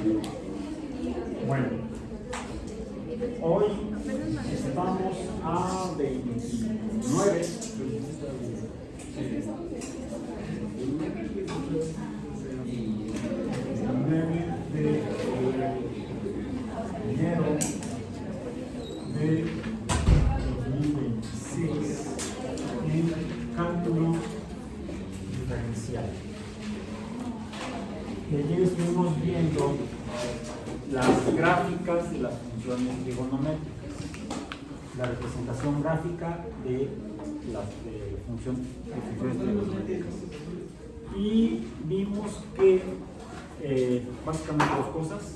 Bueno, hoy estamos a 29 de enero de 2026 en cálculo diferencial. Y ayer estuvimos viendo las gráficas de las funciones trigonométricas, la representación gráfica de las funciones trigonométricas. Y vimos que básicamente dos cosas.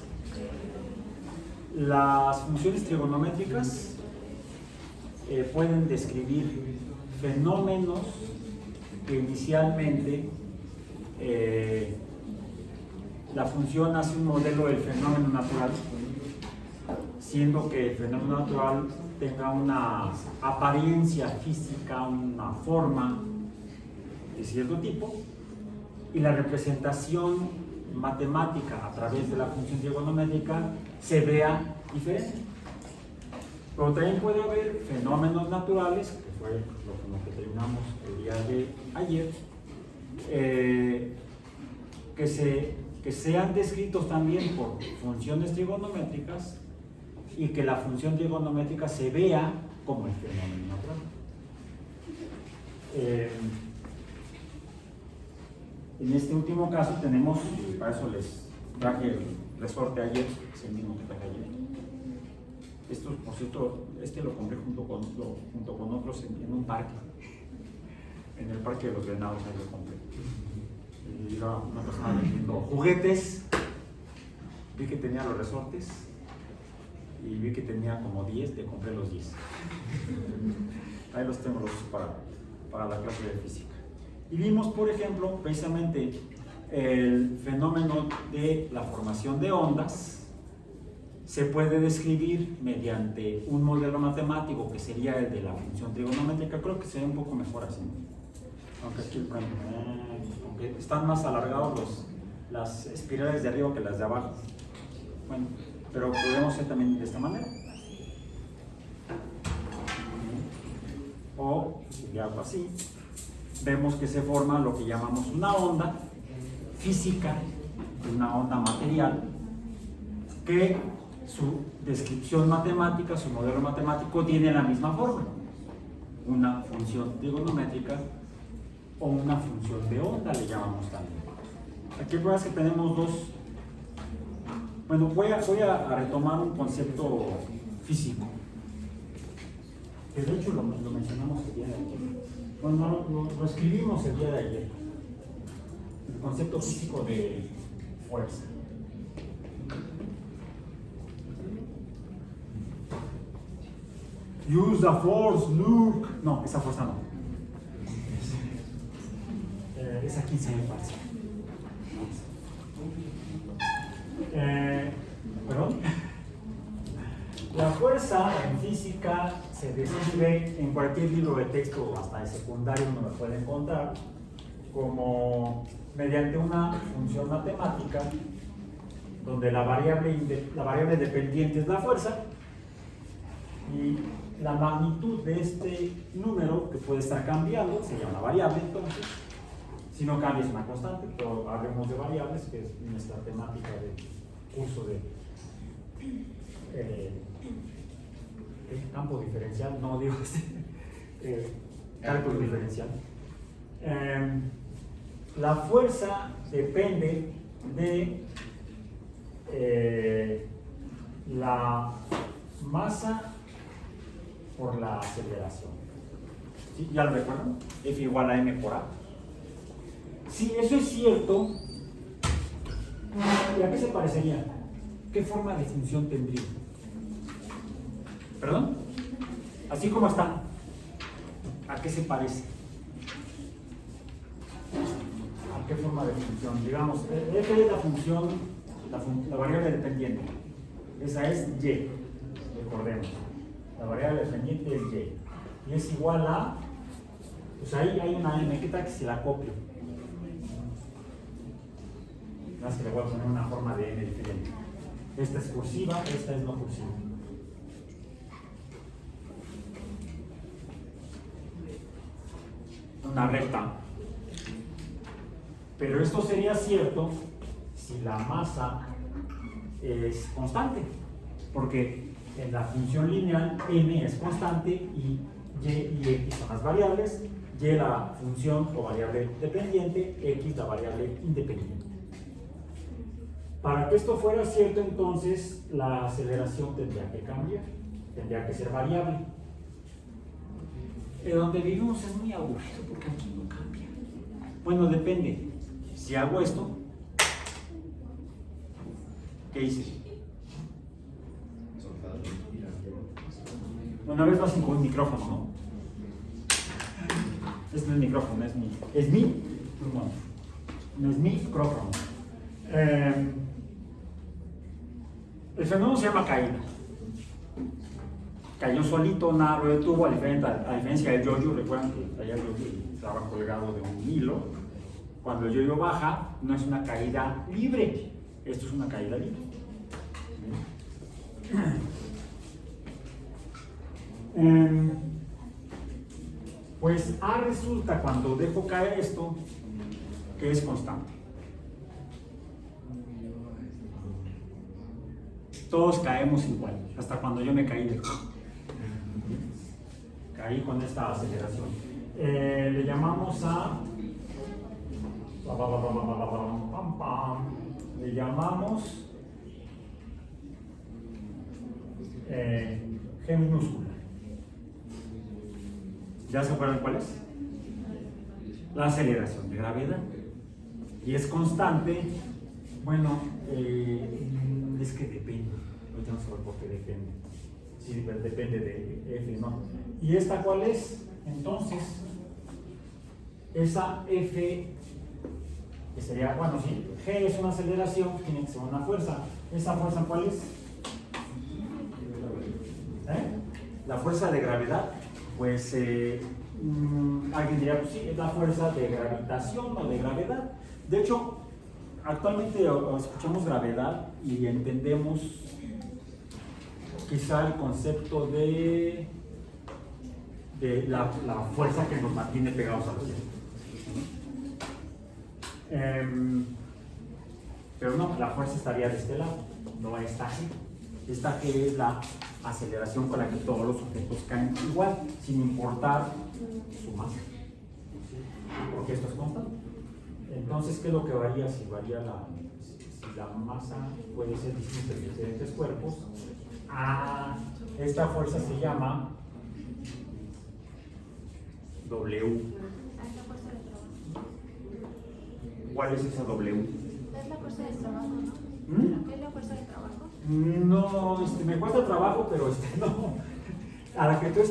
Las funciones trigonométricas pueden describir fenómenos que inicialmente la función hace un modelo del fenómeno natural, siendo que el fenómeno natural tenga una apariencia física, una forma de cierto tipo, y la representación matemática a través de la función trigonométrica se vea diferente. Pero también puede haber fenómenos naturales, que fue lo que terminamos el día de ayer, que sean descritos también por funciones trigonométricas y que la función trigonométrica se vea como el fenómeno natural. En este último caso tenemos, para eso les traje el resorte ayer, es el mismo que traje ayer. Esto, por cierto, lo compré junto con otros en un parque, en el Parque de los Venados, ahí lo compré. Y iba una persona vendiendo juguetes, vi que tenía los resortes y vi que tenía como 10, le compré los 10. Ahí los tengo los para la clase de física. Y vimos, por ejemplo, precisamente el fenómeno de la formación de ondas. Se puede describir mediante un modelo matemático que sería el de la función trigonométrica. Creo que sería un poco mejor así, aunque aquí aunque están más alargados las espirales de arriba que las de abajo. Bueno, pero podemos hacer también de esta manera. O de algo así. Vemos que se forma lo que llamamos una onda física, una onda material, que su descripción matemática, su modelo matemático tiene la misma forma, una función trigonométrica o una función de onda, le llamamos también. Aquí pruebas que tenemos dos. Bueno, voy a retomar un concepto físico, que de hecho lo mencionamos el día de ayer. Bueno, lo escribimos el día de ayer. El concepto físico de fuerza. Use the force, look. No, esa fuerza no. Esa 15 me parece. Perdón. La fuerza en física se describe en cualquier libro de texto, hasta de secundario uno lo puede encontrar, como mediante una función matemática donde la variable dependiente es la fuerza y la magnitud de este número, que puede estar cambiando, se llama variable. Entonces, si no cambia es una constante, pero hablemos de variables, que es nuestra temática de curso de campo diferencial, no digo cálculo diferencial. La fuerza depende de la masa por la aceleración. ¿Sí? ¿Ya lo recuerdan? F igual a m por a. Si eso es cierto, ¿y a qué se parecería? ¿Qué forma de función tendría? ¿Perdón? Así como está, ¿a qué se parece? ¿A qué forma de función? Digamos, f es la función, la variable dependiente. Esa es y, recordemos. La variable dependiente es y. Y es igual a, pues ahí hay una m, ¿qué tal que si la copio? Más que le voy a poner una forma de m diferente. Esta es cursiva, esta es no cursiva. Una recta. Pero esto sería cierto si la masa es constante, porque en la función lineal m es constante y y y x son las variables, y la función o variable dependiente, x la variable independiente. Para que esto fuera cierto, entonces la aceleración tendría que cambiar, tendría que ser variable. Donde vivimos es muy aburrido porque aquí no cambia. Bueno, depende. Si hago esto, ¿qué hice? Una vez más con un micrófono, ¿no? Este no es el micrófono, es mi pulmón. No es mi micrófono. El fenómeno se llama caída. Cayó solito, nada lo detuvo, a diferencia del yo-yo. Recuerdan que allá el yo-yo estaba colgado de un hilo. Cuando el yo-yo baja, no es una caída libre. Esto es una caída libre. Pues A resulta, cuando dejo caer esto, que es constante. Todos caemos igual, hasta cuando yo me caí caí con esta aceleración. Le llamamos a... Le llamamos G minúscula. ¿Ya se acuerdan cuál es? La aceleración de gravedad. Y es constante. Bueno, es que depende. Ahorita no sé por qué depende. Sí, pero depende de F, ¿no? ¿Y esta cuál es? Entonces, esa F, que sería, bueno, sí, G es una aceleración, tiene que ser una fuerza. ¿Esa fuerza cuál es? La fuerza de gravedad. Pues alguien diría, pues sí, es la fuerza de gravitación o de gravedad. De hecho, actualmente escuchamos gravedad y entendemos quizá el concepto de la fuerza que nos mantiene pegados a la tierra. Pero no, la fuerza estaría de este lado, no esta G. Esta G es la aceleración con la que todos los objetos caen igual, sin importar su masa, porque esto es constante. Entonces, ¿qué es lo que varía? Si varía si la masa puede ser distinta en diferentes cuerpos. Esta fuerza se llama W. ¿Cuál es esa W? Es la fuerza de trabajo, ¿no? ¿Qué es la fuerza de trabajo? No, me cuesta trabajo, pero no. A la que tú te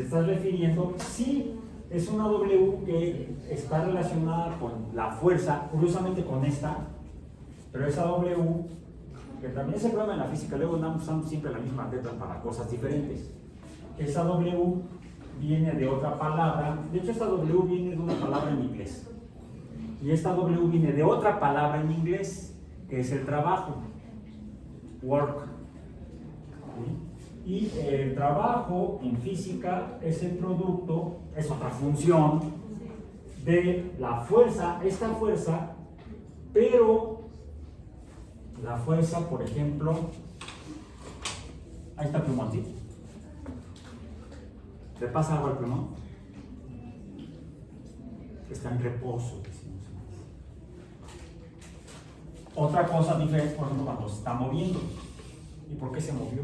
estás refiriendo, sí, es una W que está relacionada con la fuerza, curiosamente con esta, pero esa W, que también es el problema en la física, luego andamos usando siempre la misma letra para cosas diferentes. Esa W viene de otra palabra, de hecho esta W viene de una palabra en inglés, y esta W viene de otra palabra en inglés, que es el trabajo. Work. Y el trabajo en física es el producto, es otra función de la fuerza, esta fuerza, pero la fuerza, por ejemplo, ahí está el plumón, ¿sí? ¿Le pasa algo al plumón? Está en reposo, decimos. Otra cosa diferente, por ejemplo, cuando se está moviendo. ¿Y por qué se movió?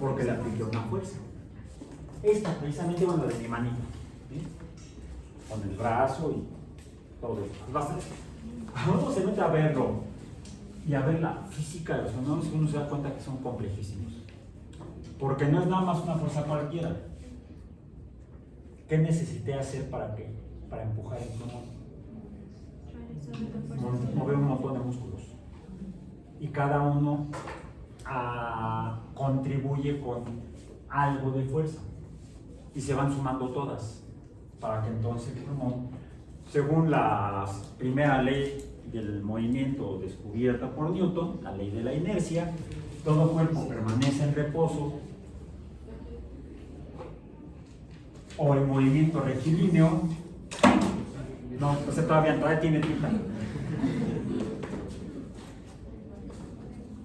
Porque le apliqué una fuerza. Esta, precisamente, bueno, de mi manita, ¿sí? Con el brazo y todo esto. Bastante. Cuando uno se mete a verlo y a ver la física de los fenómenos, uno se da cuenta que son complejísimos. Porque no es nada más una fuerza cualquiera. ¿Qué necesité hacer para empujar el plumón? Mover un montón de músculos y cada uno contribuye con algo de fuerza y se van sumando todas para que entonces el pulmón, según la primera ley del movimiento descubierta por Newton, la ley de la inercia. Todo cuerpo permanece en reposo o en movimiento rectilíneo. No, entonces todavía tiene tinta.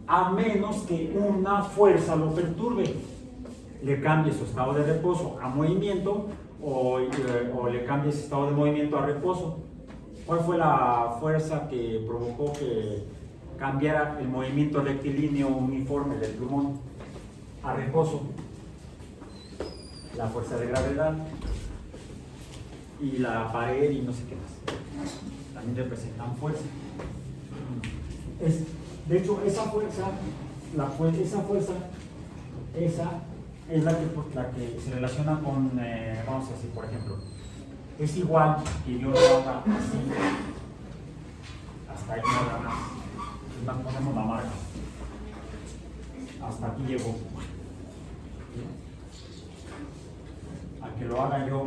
A menos que una fuerza lo perturbe, le cambie su estado de reposo a movimiento o le cambie ese estado de movimiento a reposo. ¿Cuál fue la fuerza que provocó que cambiara el movimiento rectilíneo uniforme del plumón a reposo? La fuerza de gravedad y la pared y no sé qué más. También representan fuerza. De hecho, esa fuerza es la que se relaciona con, vamos a decir, por ejemplo, es igual que yo lo haga así, hasta ahí nada más. Nos ponemos la marca. Hasta aquí llegó. A que lo haga yo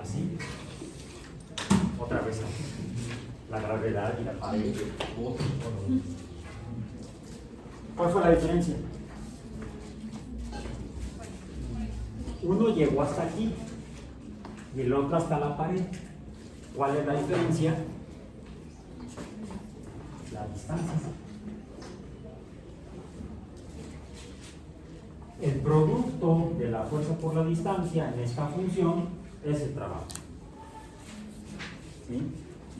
así, otra vez así. La gravedad y la pared. ¿Cuál fue la diferencia? Uno llegó hasta aquí y el otro hasta la pared. ¿Cuál es la diferencia? La distancia. El producto de la fuerza por la distancia en esta función es el trabajo. ¿Sí?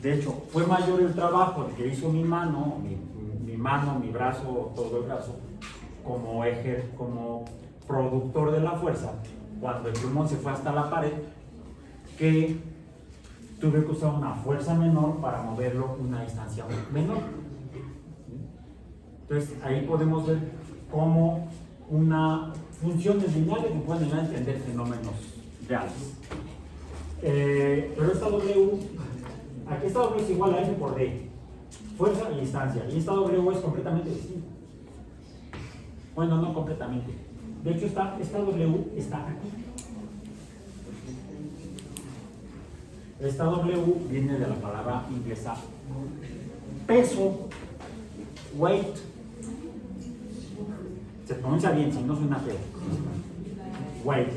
De hecho, fue mayor el trabajo que hizo mi mano, mi brazo, todo el brazo, como productor de la fuerza, cuando el plumón se fue hasta la pared, que tuve que usar una fuerza menor para moverlo una distancia menor. Entonces, ahí podemos ver cómo una funciones lineales que pueden ayudar a entender fenómenos reales. Pero esta W, aquí esta W es igual a F por D, fuerza y distancia, y esta W es completamente distinta. Bueno, no completamente. De hecho, esta W está aquí. Esta W viene de la palabra inglesa peso, weight. Se pronuncia bien, si no suena feo. Weight.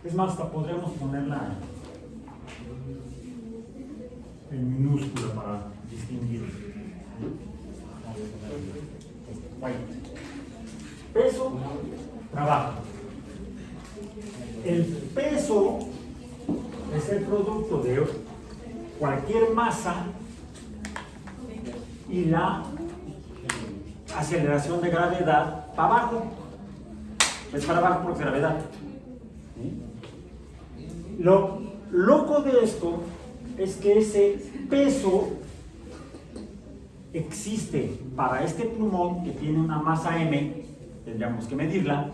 Es más, hasta podríamos ponerla en minúscula para distinguir. Weight. Peso, trabajo. El peso es el producto de cualquier masa y la aceleración de gravedad para abajo. Es para abajo por gravedad. Lo loco de esto es que ese peso existe para este plumón que tiene una masa m, tendríamos que medirla,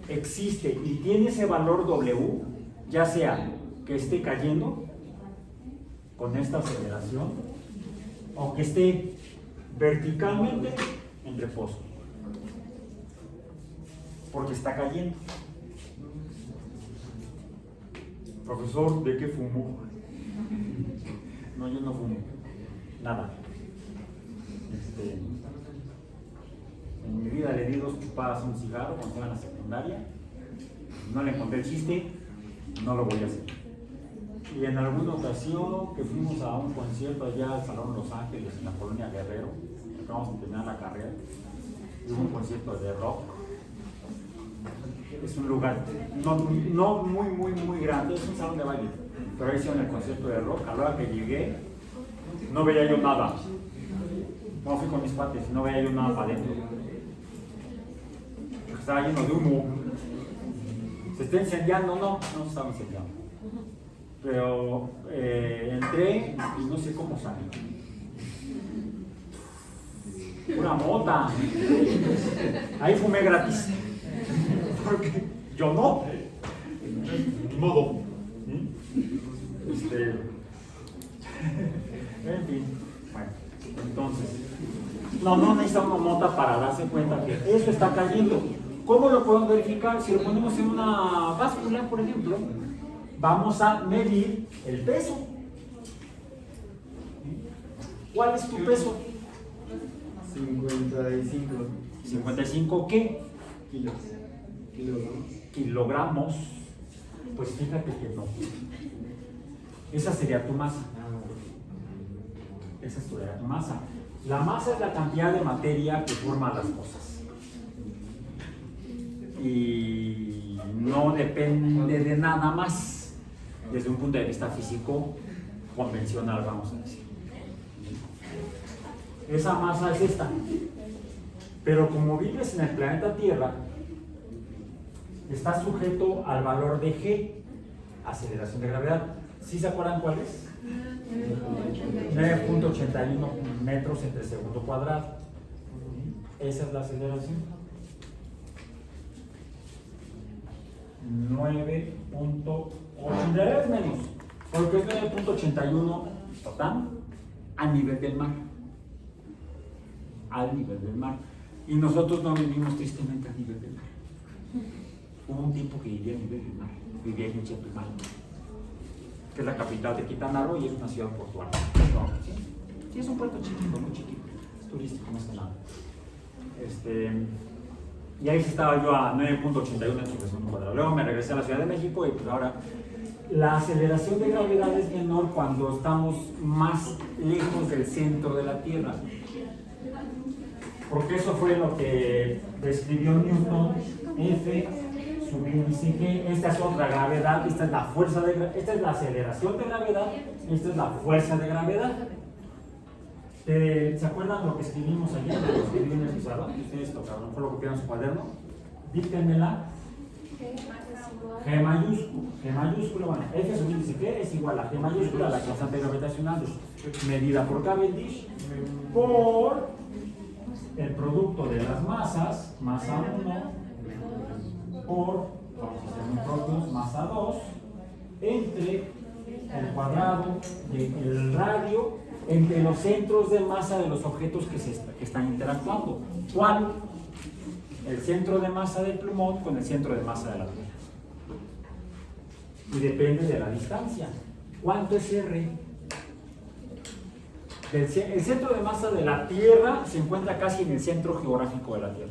existe y tiene ese valor W, ya sea que esté cayendo con esta aceleración o que esté verticalmente en reposo, porque está cayendo. Profesor, ¿de qué fumo? No, yo no fumo nada. En mi vida le di 2 chupadas a un cigarro cuando estaba en la secundaria. No le encontré el chiste, no lo voy a hacer. Y en alguna ocasión que fuimos a un concierto allá al Salón Los Ángeles, en la colonia Guerrero, acabamos de terminar la carrera, hubo un concierto de rock. Es un lugar no muy grande, es un salón de baile, pero ahí hicieron el concierto de rock. A la hora que llegué, no veía yo nada. No fui con mis cuates, no veía yo nada para adentro. Estaba lleno de humo. ¿Se está incendiando? No se estaba incendiando. Pero entré y no sé cómo salí. Una mota. Ahí fumé gratis. Porque yo no. Ni modo. En fin. Bueno, entonces. No necesita una mota para darse cuenta que eso está cayendo. ¿Cómo lo podemos verificar? Si lo ponemos en una báscula, por ejemplo, vamos a medir el peso. ¿Cuál es tu peso? 55 ¿55 qué? kilogramos. Kilogramos. Pues fíjate que no. Esa sería tu masa. Esa sería tu masa. La masa es la cantidad de materia que forma las cosas. Y no depende de nada más desde un punto de vista físico convencional, vamos a decir. Esa masa es esta. Pero como vives en el planeta Tierra, está sujeto al valor de G, aceleración de gravedad. ¿Sí se acuerdan cuál es? 9.81 metros entre segundo cuadrado. Esa es la aceleración. 9.83 menos, porque es 9.81 total a nivel del mar. Al nivel del mar. Y nosotros no vivimos tristemente a nivel del mar. Hubo un tiempo que vivía a nivel del mar. Vivía en Chetumal, que es la capital de Quintana Roo y es una ciudad portuaria. ¿Sí? Sí, es un puerto chiquito, muy chiquito. Es turístico, no es nada. Y ahí estaba yo a 9.81 metros por segundo cuadrado. Luego me regresé a la Ciudad de México y pues ahora la aceleración de gravedad es menor cuando estamos más lejos del centro de la Tierra. Porque eso fue lo que describió Newton. F subíndice G. Esta es otra gravedad. Esta es la fuerza de gravedad. Esta es la aceleración de gravedad. Esta es la fuerza de gravedad. ¿Se acuerdan lo que escribimos ayer? Lo escribí en el pizarrón. Ustedes tocaron, fue lo que vieron en su cuaderno. Díctenmela. G mayúscula, bueno, F subíndice G es igual a G mayúscula, la constante gravitacional medida por Cavendish, por el producto de las masas, masa 1, por, vamos a hacer un propio, masa 2, entre el cuadrado del radio, entre los centros de masa de los objetos que están interactuando. ¿Cuál? El centro de masa del plumón con el centro de masa de la Tierra. Y depende de la distancia. ¿Cuánto es R? El centro de masa de la Tierra se encuentra casi en el centro geográfico de la Tierra.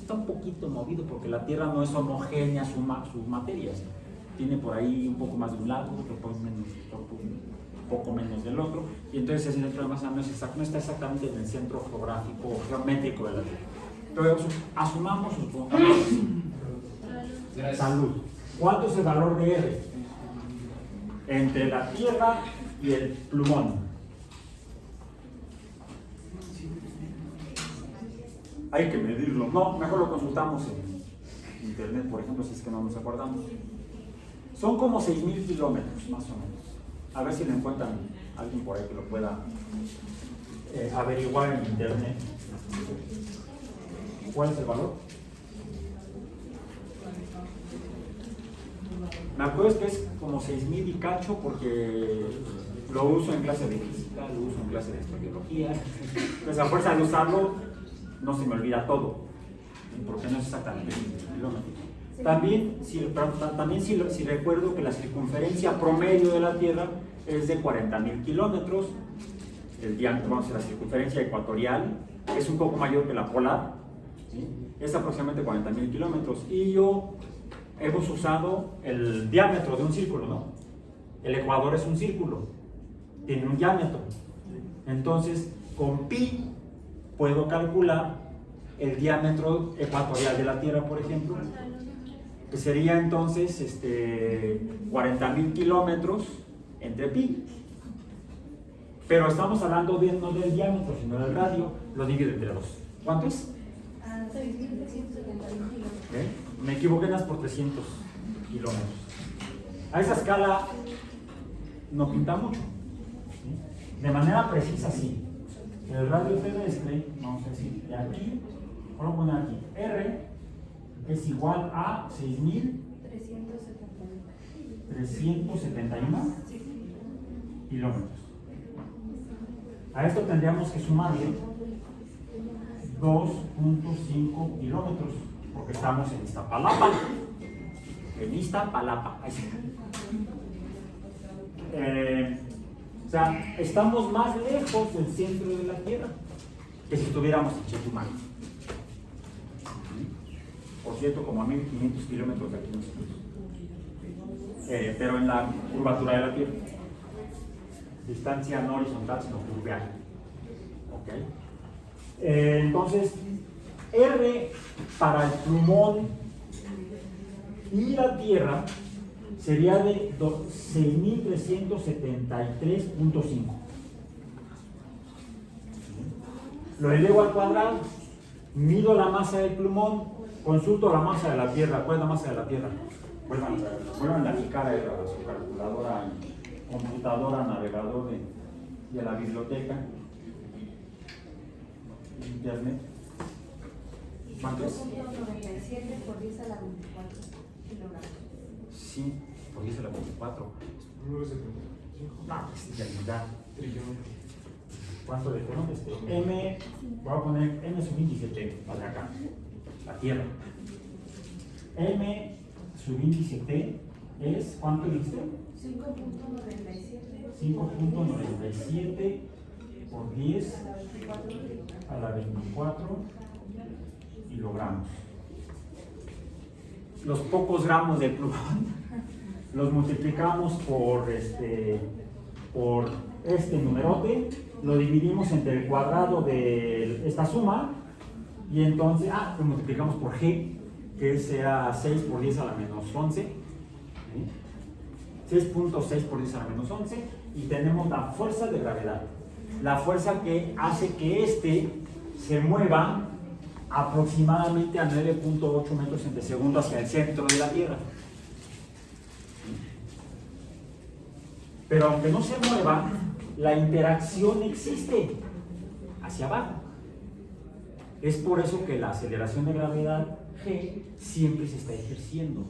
Está un poquito movido porque la Tierra no es homogénea sus materias. Tiene por ahí un poco más de un lado, un poco menos del otro. Y entonces el centro de masa no está exactamente en el centro geográfico geométrico de la Tierra. Pero asumamos, supongamos, salud. ¿Cuánto es el valor de R? Entre la Tierra y el plumón. Hay que medirlo. No, mejor lo consultamos en internet, por ejemplo, si es que no nos acordamos. Son como 6.000 kilómetros, más o menos. A ver si le encuentran alguien por ahí que lo pueda averiguar en internet. ¿Cuál es el valor? Me acuerdo que es como 6.000 y cacho porque lo uso en clase de física, lo uso en clase de biología. Entonces, a fuerza de usarlo, no se me olvida todo, porque no es exactamente 6.000 kilómetros. También, si recuerdo que la circunferencia promedio de la Tierra es de 40.000 kilómetros, el diámetro, vamos a decir, la circunferencia ecuatorial es un poco mayor que la polar, ¿sí? Es aproximadamente 40.000 kilómetros. Y hemos usado el diámetro de un círculo, ¿no? El ecuador es un círculo, tiene un diámetro. Entonces, con pi puedo calcular el diámetro ecuatorial de la Tierra, por ejemplo, que sería entonces 40.000 kilómetros entre pi. Pero estamos hablando no del diámetro, sino del radio, lo divido entre 2. ¿Cuánto es? 6.371 kilómetros. Me equivoqué en por 300 kilómetros. A esa escala no pinta mucho, ¿sí? De manera precisa, sí. El radio terrestre, vamos a decir, de aquí, vamos a poner aquí, R es igual a 6.371 kilómetros. A esto tendríamos que sumarle 2.5 kilómetros, porque estamos en Iztapalapa. En Iztapalapa. O sea, estamos más lejos del centro de la Tierra que si estuviéramos en Chetumal. Por cierto, como a 1500 kilómetros de aquí nosotros. Pero en la curvatura de la Tierra. Distancia no horizontal, sino curvial. ¿Ok? Entonces, R para el plumón y la Tierra sería de 6.373.5. Lo elevo al cuadrado, mido la masa del plumón, consulto la masa de la Tierra. ¿Cuál es la masa de la Tierra? Vuelvan a aplicar a su calculadora, computadora, navegador de la biblioteca, internet. ¿Cuánto es? 97 por 10 a la 24 kilogramos. Sí, por 10 a la 24. No, es realidad. ¿Cuánto le tengo? M, voy a poner M sub índice T, para acá, la Tierra. M sub índice T es, ¿cuánto dijiste? 5.97. 5.97 por 10 a la 24 kilogramos. Los pocos gramos de plumón los multiplicamos por este numerote, lo dividimos entre el cuadrado de esta suma y entonces, lo multiplicamos por G, que sea 6 por 10 a la menos 11, ¿sí? 6.6 por 10 a la menos 11, y tenemos la fuerza de gravedad, la fuerza que hace que este se mueva aproximadamente a 9.8 metros en segundo hacia el centro de la Tierra. Pero aunque no se mueva, la interacción existe hacia abajo. Es por eso que la aceleración de gravedad G siempre se está ejerciendo.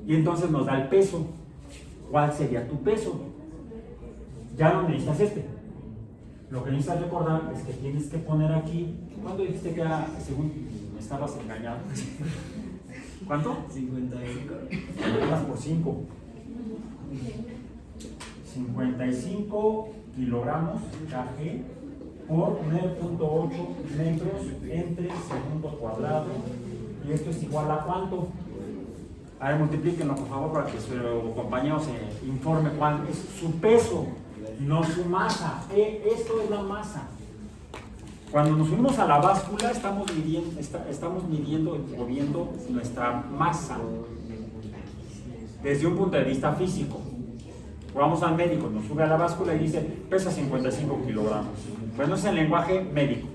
Y entonces nos da el peso. ¿Cuál sería tu peso? Ya no necesitas este. Lo que necesitas recordar es que tienes que poner aquí. ¿Cuánto dijiste que era, según me estabas engañando? ¿Cuánto? 55. Por 5. 55 kilogramos kg por 9.8 metros entre segundo cuadrado. Y esto es igual a ¿cuánto? A ver, multiplíquenlo por favor para que su compañero se informe cuál es su peso, no su masa. Esto es la masa. Cuando nos unimos a la báscula estamos midiendo o viendo nuestra masa desde un punto de vista físico. Vamos al médico, nos sube a la báscula y dice pesa 55 kilogramos. Bueno, es el lenguaje médico.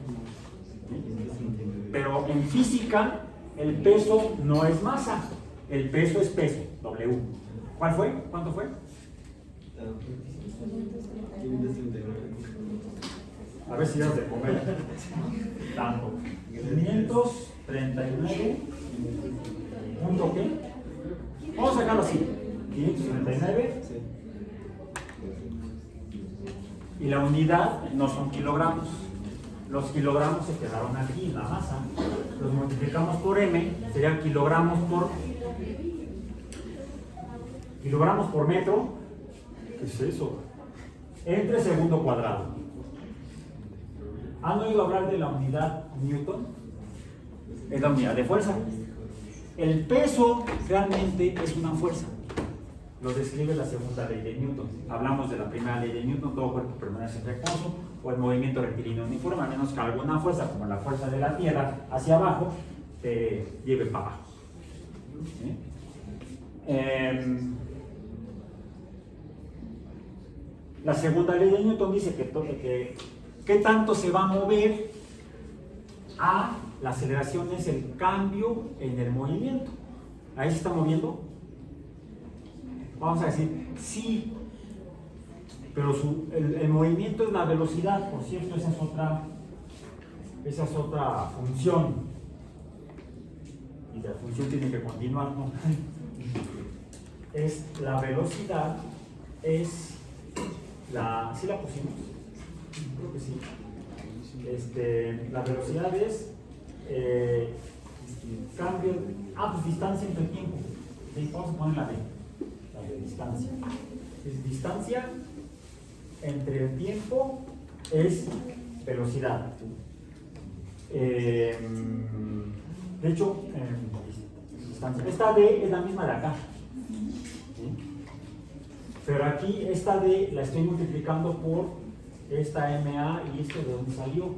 Pero en física el peso no es masa, el peso es peso, W. ¿Cuál fue? ¿Cuánto fue? 539. A ver si das de comer. Tanto. 539. ¿Punto qué? Vamos a sacarlo así. 539. Y la unidad no son kilogramos. Los kilogramos se quedaron aquí en la masa. Los multiplicamos por M, serían kilogramos por metro. ¿Qué es eso? Entre segundo cuadrado. ¿Han oído hablar de la unidad Newton? Es la unidad de fuerza. El peso realmente es una fuerza. Lo describe la segunda ley de Newton. Hablamos de la primera ley de Newton: todo cuerpo permanece en reposo, o el movimiento rectilíneo uniforme, a menos que alguna fuerza, como la fuerza de la Tierra hacia abajo, te lleve para abajo. ¿Sí? La segunda ley de Newton dice que qué tanto se va a mover a la aceleración es el cambio en el movimiento. ¿Ahí se está moviendo? Vamos a decir, sí, pero el movimiento es la velocidad. Por cierto, esa es otra función. Y la función tiene que continuar, ¿no? Es la velocidad, es la... ¿Sí la pusimos? Creo que sí. La velocidad es cambio, pues distancia entre tiempo. ¿Sí? Vamos a poner la de distancia. es distancia entre el tiempo es velocidad. De hecho, distancia. Esta D es la misma de acá. ¿Sí? Pero aquí esta D la estoy multiplicando por esta MA y esto de donde salió.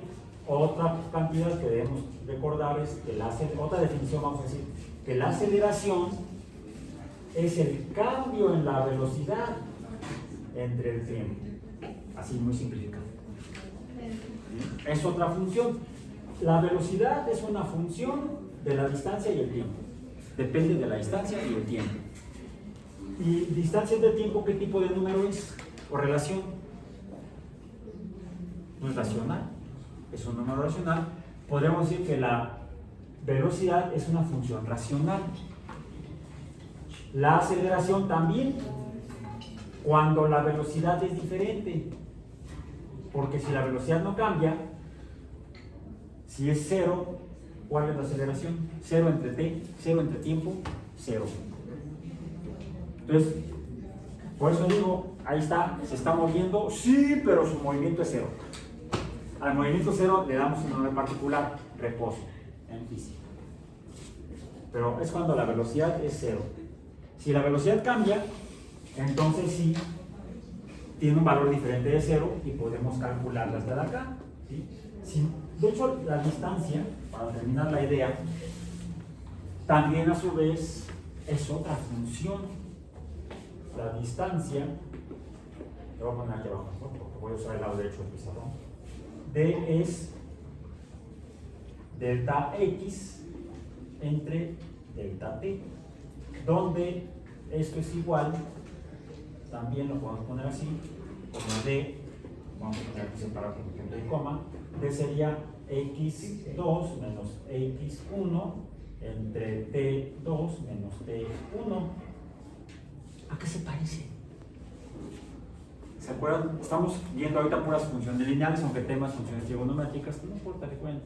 Otra cantidad que debemos recordar es que otra definición, vamos a decir, que la aceleración es el cambio en la velocidad entre el tiempo. Así muy simplificado. Es otra función. La velocidad es una función de la distancia y el tiempo. Depende de la distancia y el tiempo. ¿Y distancia de tiempo qué tipo de número es? ¿O relación? No es racional. Es un número racional. Podemos decir que la velocidad es una función racional. La aceleración también, cuando la velocidad es diferente. Porque si la velocidad no cambia, si es cero, ¿cuál es la aceleración? Cero entre t, cero entre tiempo, cero. Entonces, por eso digo, ahí está, se está moviendo, sí, pero su movimiento es cero. Al movimiento cero le damos un nombre particular, reposo, en física. Pero es cuando la velocidad es cero. Si la velocidad cambia, entonces sí tiene un valor diferente de cero y podemos calcularla hasta de acá. ¿Sí? Sí. De hecho, la distancia, para terminar la idea, también a su vez es otra función. La distancia, lo voy a poner aquí abajo, ¿no? Porque voy a usar el lado derecho del pizarrón. D es delta X entre delta T, donde esto es igual, también lo podemos poner así, como D, vamos a poner aquí separado con punto y coma, D sería X2 menos X1 entre T2 menos T1. ¿A qué se parece? ¿Se acuerdan? Estamos viendo ahorita puras funciones lineales, aunque temas funciones trigonométricas, no importa, recuerden.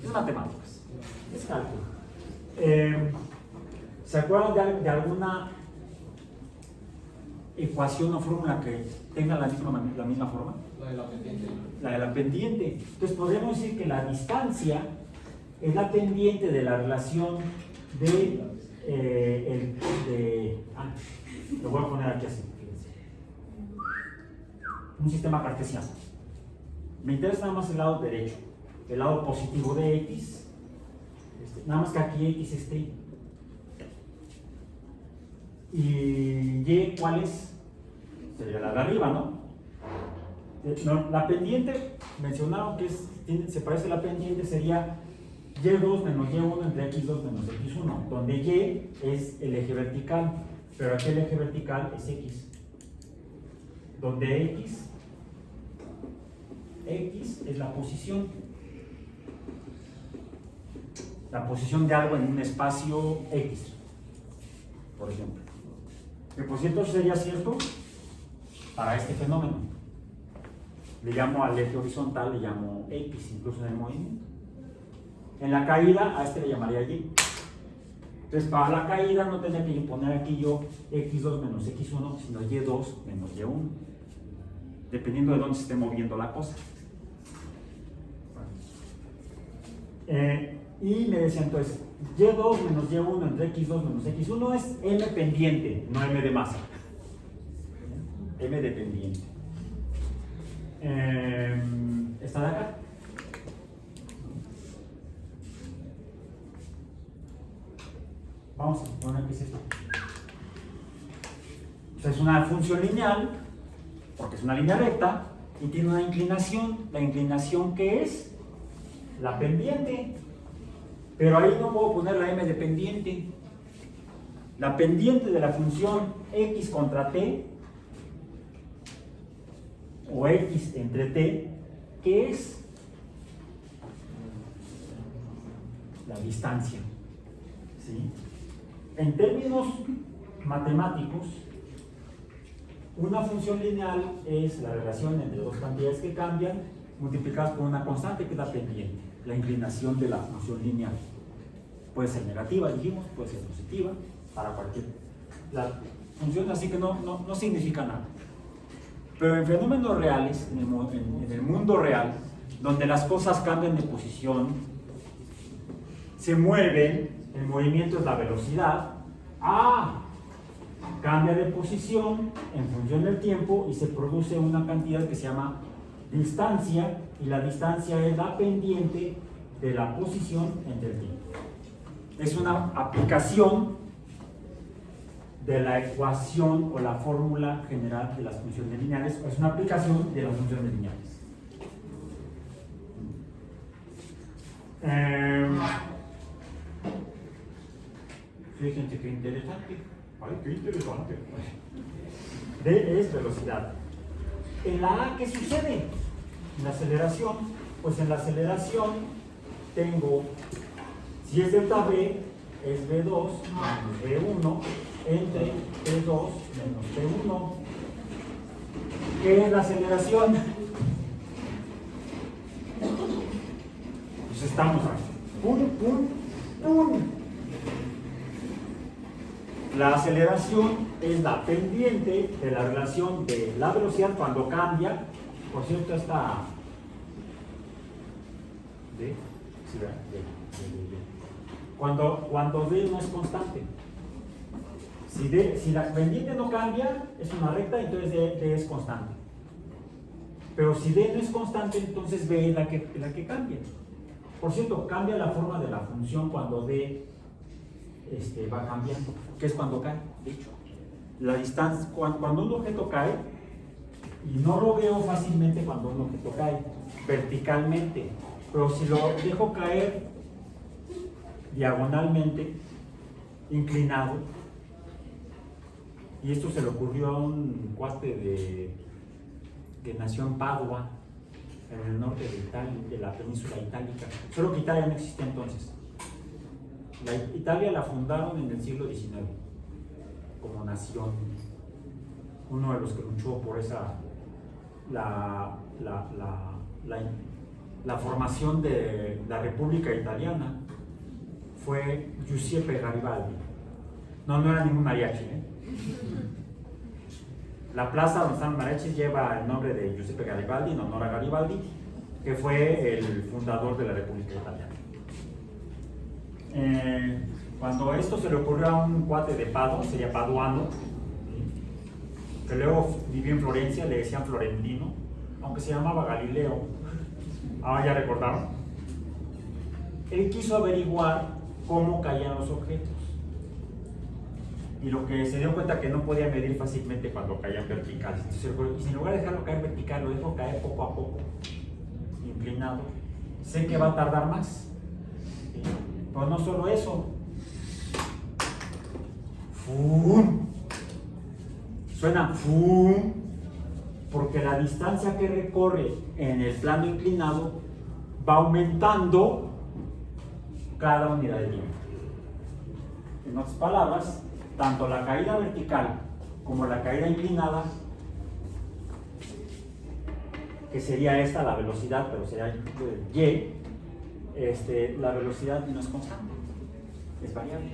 Es matemáticas, es cálculo. ¿Se acuerdan de alguna ecuación o fórmula que tenga la misma forma? La de la pendiente. La de la pendiente. Entonces podríamos decir que la distancia es la pendiente de la relación lo voy a poner aquí así. Un sistema cartesiano. Me interesa nada más el lado derecho, el lado positivo de X, nada más que aquí X es T. Y Y, ¿cuál es? Sería la de arriba, ¿no? La pendiente, mencionaron que se parece a la pendiente, sería Y2 menos Y1 entre X2 menos X1, donde Y es el eje vertical, pero aquí el eje vertical es X, donde X es la posición de algo en un espacio X, por ejemplo. Que por cierto sería cierto para este fenómeno. Le llamo al eje horizontal, le llamo X, incluso en el movimiento. En la caída, a este le llamaría Y. Entonces, para la caída no tendría que poner aquí yo X2 menos X1, sino Y2 menos Y1, dependiendo de dónde se esté moviendo la cosa. Y me decía entonces, Y2 menos Y1 entre X2 menos X1 es M pendiente, no M de masa. M dependiente. ¿Está de acá? Vamos a poner qué es esto. O sea, es una función lineal, porque es una línea recta, y tiene una inclinación. La inclinación, ¿qué es? La pendiente. Pero ahí no puedo poner la M dependiente. La pendiente de la función X contra T, o X entre T, ¿qué es? La distancia. ¿Sí? En términos matemáticos, una función lineal es la relación entre dos cantidades que cambian multiplicadas por una constante que es la pendiente, la inclinación de la función lineal. Puede ser negativa, dijimos, puede ser positiva, para cualquier. funciona así que no significa nada. Pero en fenómenos reales, en el mundo real, donde las cosas cambian de posición, se mueven, el movimiento es la velocidad, cambia de posición en función del tiempo y se produce una cantidad que se llama distancia, y la distancia es la pendiente de la posición entre el tiempo. Es una aplicación de la ecuación o la fórmula general de las funciones lineales, o es una aplicación de las funciones lineales. Fíjense qué interesante. Ay, qué interesante. D es velocidad. En la A, ¿qué sucede? En la aceleración, pues en la aceleración tengo, si es delta V, es V2 menos V1 entre T2 menos T1. ¿Qué es la aceleración? Pues estamos aquí. ¡Pum, pum, pum! La aceleración es la pendiente de la relación de la velocidad cuando cambia. Por cierto, esta D, sí, D. Cuando D no es constante. Si la pendiente no cambia, es una recta, entonces D es constante. Pero si D no es constante, entonces B es la que cambia. Por cierto, cambia la forma de la función cuando D va cambiando, que es cuando cae. De hecho, la distancia, cuando un objeto cae, y no lo veo fácilmente cuando un objeto cae verticalmente, pero si lo dejo caer diagonalmente, inclinado, y esto se le ocurrió a un cuate que nació en Padua, en el norte de Italia, de la península itálica, solo que Italia no existía entonces. Italia la fundaron en el siglo XIX como nación. Uno de los que luchó por esa la formación de la República Italiana fue Giuseppe Garibaldi. No era ningún mariachi, ¿eh? La plaza donde están los mariachis lleva el nombre de Giuseppe Garibaldi en honor a Garibaldi, que fue el fundador de la República Italiana. Cuando esto se le ocurrió a un cuate de Padua, sería paduano, que luego vivió en Florencia, le decían florentino, aunque se llamaba Galileo. Ahora ya recordaron. Él quiso averiguar cómo caían los objetos, y lo que se dio cuenta que no podía medir fácilmente cuando caían verticales. Entonces, y si en lugar de dejarlo caer vertical, lo dejo caer poco a poco, inclinado, sé que va a tardar más. ¿Sí? Pero no solo eso. ¡Fum! Suena ¡fum! Porque la distancia que recorre en el plano inclinado va aumentando cada unidad de tiempo. En otras palabras, tanto la caída vertical como la caída inclinada, que sería esta la velocidad, pero sería y, la velocidad no es constante, es variable.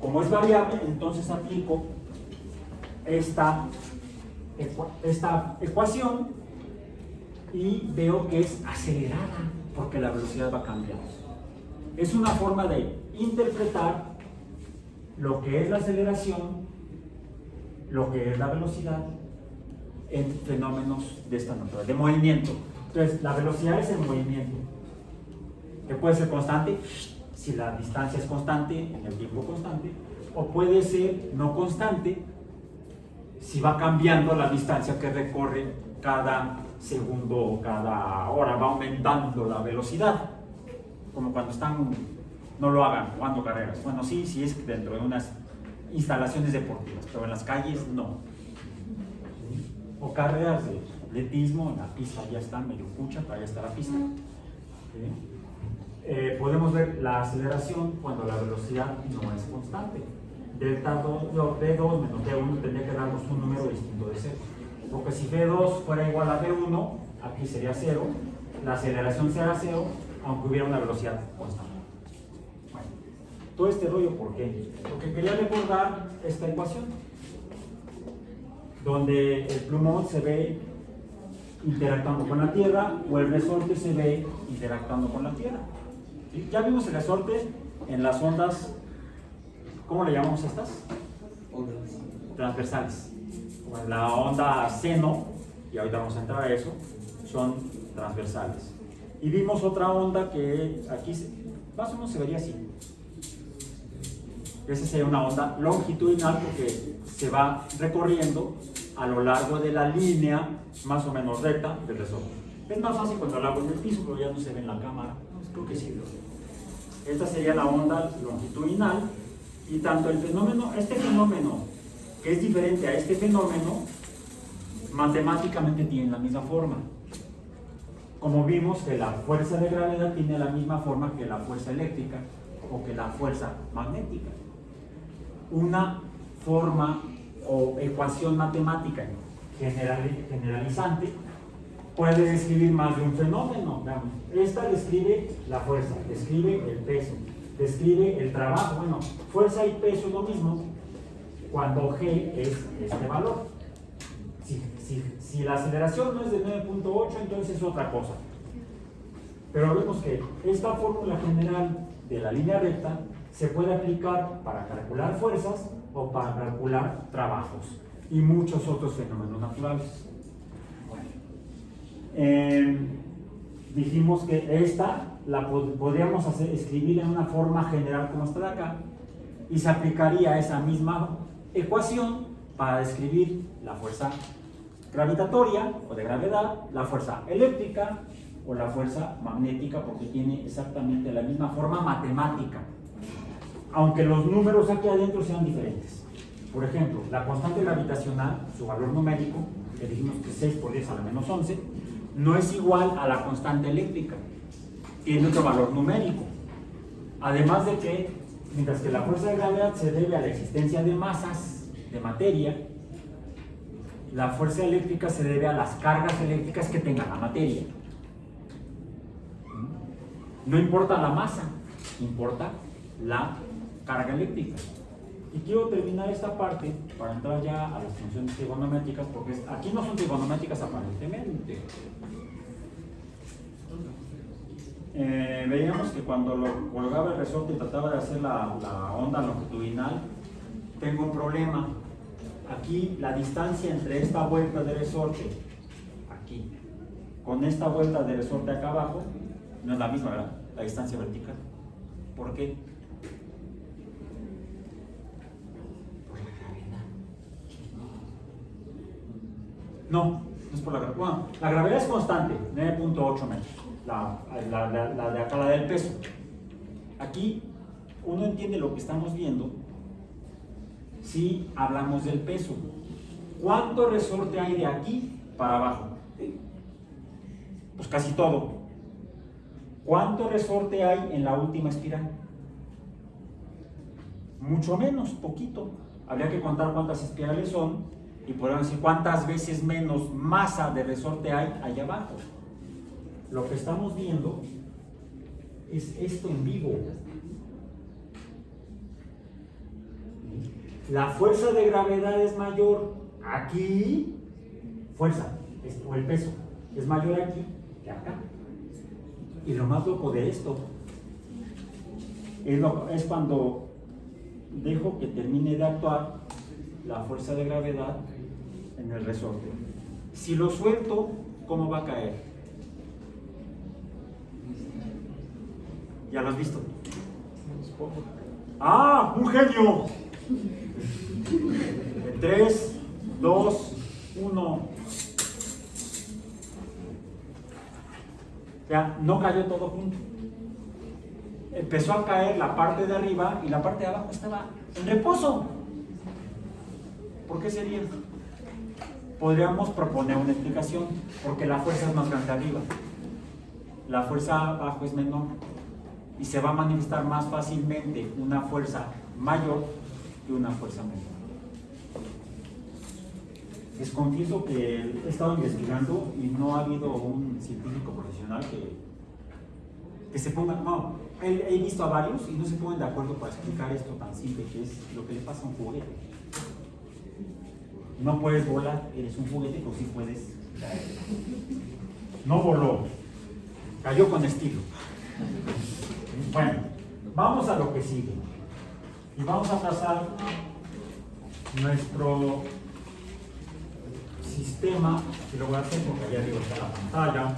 Como es variable, entonces aplico esta ecuación y veo que es acelerada porque la velocidad va cambiando. Es una forma de interpretar lo que es la aceleración, lo que es la velocidad en fenómenos de esta naturaleza, de movimiento. Entonces, la velocidad es el movimiento, que puede ser constante si la distancia es constante, en el tiempo constante, o puede ser no constante si va cambiando la distancia que recorre cada segundo o cada hora, va aumentando la velocidad, como cuando no lo hagan jugando carreras. Bueno, sí es dentro de unas instalaciones deportivas, pero en las calles no. O carreras de atletismo, en la pista ya está medio cucha, pero ya está la pista. Podemos ver la aceleración cuando la velocidad no es constante. Delta 2, V2 menos V1 tendría que darnos un número distinto de 0. Porque si V2 fuera igual a V1, aquí sería 0, la aceleración será 0, aunque hubiera una velocidad constante. Bueno, todo este rollo, ¿por qué? Porque quería recordar esta ecuación. donde el plumón se ve interactuando con la Tierra o el resorte se ve interactuando con la Tierra. ¿Sí? Ya vimos el resorte en las ondas, ¿cómo le llamamos a estas? Ondas. Transversales. O en la onda seno, y ahorita vamos a entrar a eso, son transversales. Y vimos otra onda que aquí más o menos se vería así. Esa sería una onda longitudinal porque se va recorriendo a lo largo de la línea más o menos recta del resorte. Es más fácil cuando lo hago en el piso, pero ya no se ve en la cámara. Creo que sí. Esta sería la onda longitudinal y tanto el fenómeno, este fenómeno que es diferente a este fenómeno, matemáticamente tienen la misma forma. Como vimos que la fuerza de gravedad tiene la misma forma que la fuerza eléctrica o que la fuerza magnética. Una forma o ecuación matemática generalizante puede describir más de un fenómeno. Esta describe la fuerza, describe el peso, describe el trabajo. Bueno, fuerza y peso es lo mismo cuando G es este valor. Si la aceleración no es de 9.8, entonces es otra cosa. Pero vemos que esta fórmula general de la línea recta se puede aplicar para calcular fuerzas o para calcular trabajos y muchos otros fenómenos naturales. Dijimos que esta la podríamos escribir en una forma general como está de acá y se aplicaría esa misma ecuación para describir la fuerza gravitatoria o de gravedad, la fuerza eléctrica o la fuerza magnética, porque tiene exactamente la misma forma matemática, aunque los números aquí adentro sean diferentes. Por ejemplo, la constante gravitacional, su valor numérico, que dijimos que 6 por 10 a la menos 11, no es igual a la constante eléctrica, tiene otro valor numérico. Además de que, mientras que la fuerza de gravedad se debe a la existencia de masas de materia, la fuerza eléctrica se debe a las cargas eléctricas que tenga la materia. No importa la masa, importa la carga eléctrica. Y quiero terminar esta parte para entrar ya a las funciones trigonométricas, porque aquí no son trigonométricas aparentemente. Veíamos que cuando lo colgaba el resorte y trataba de hacer la onda longitudinal, tengo un problema. Aquí la distancia entre esta vuelta de resorte, aquí, con esta vuelta de resorte acá abajo, no es la misma, ¿verdad? La distancia vertical. ¿Por qué? Por la gravedad. No es por la gravedad. Bueno, la gravedad es constante, 9.8 metros. La de acá, la del peso. Aquí uno entiende lo que estamos viendo si hablamos del peso. ¿Cuánto resorte hay de aquí para abajo? Pues casi todo. ¿Cuánto resorte hay en la última espiral? Mucho menos, poquito. Habría que contar cuántas espirales son y podríamos decir cuántas veces menos masa de resorte hay allá abajo. Lo que estamos viendo es esto en vivo. La fuerza de gravedad es mayor aquí, fuerza, o el peso, es mayor aquí que acá. Y lo más loco de esto es cuando dejo que termine de actuar la fuerza de gravedad en el resorte. Si lo suelto, ¿cómo va a caer? ¿Ya lo has visto? ¡Ah! ¡Un genio! 3, 2, 1. Ya, no cayó todo junto. Empezó a caer la parte de arriba y la parte de abajo estaba en reposo. ¿Por qué sería? Podríamos proponer una explicación, porque la fuerza es más grande arriba. La fuerza abajo es menor y se va a manifestar más fácilmente una fuerza mayor que una fuerza menor. Les confieso que he estado investigando y no ha habido un científico profesional que se ponga, no, he visto a varios y no se ponen de acuerdo para explicar esto tan simple que es lo que le pasa a un juguete. No puedes volar, eres un juguete, pero sí puedes caer. No voló, cayó con estilo. Bueno, vamos a lo que sigue. Y vamos a trazar nuestro sistema, que lo voy a hacer porque allá arriba está la pantalla.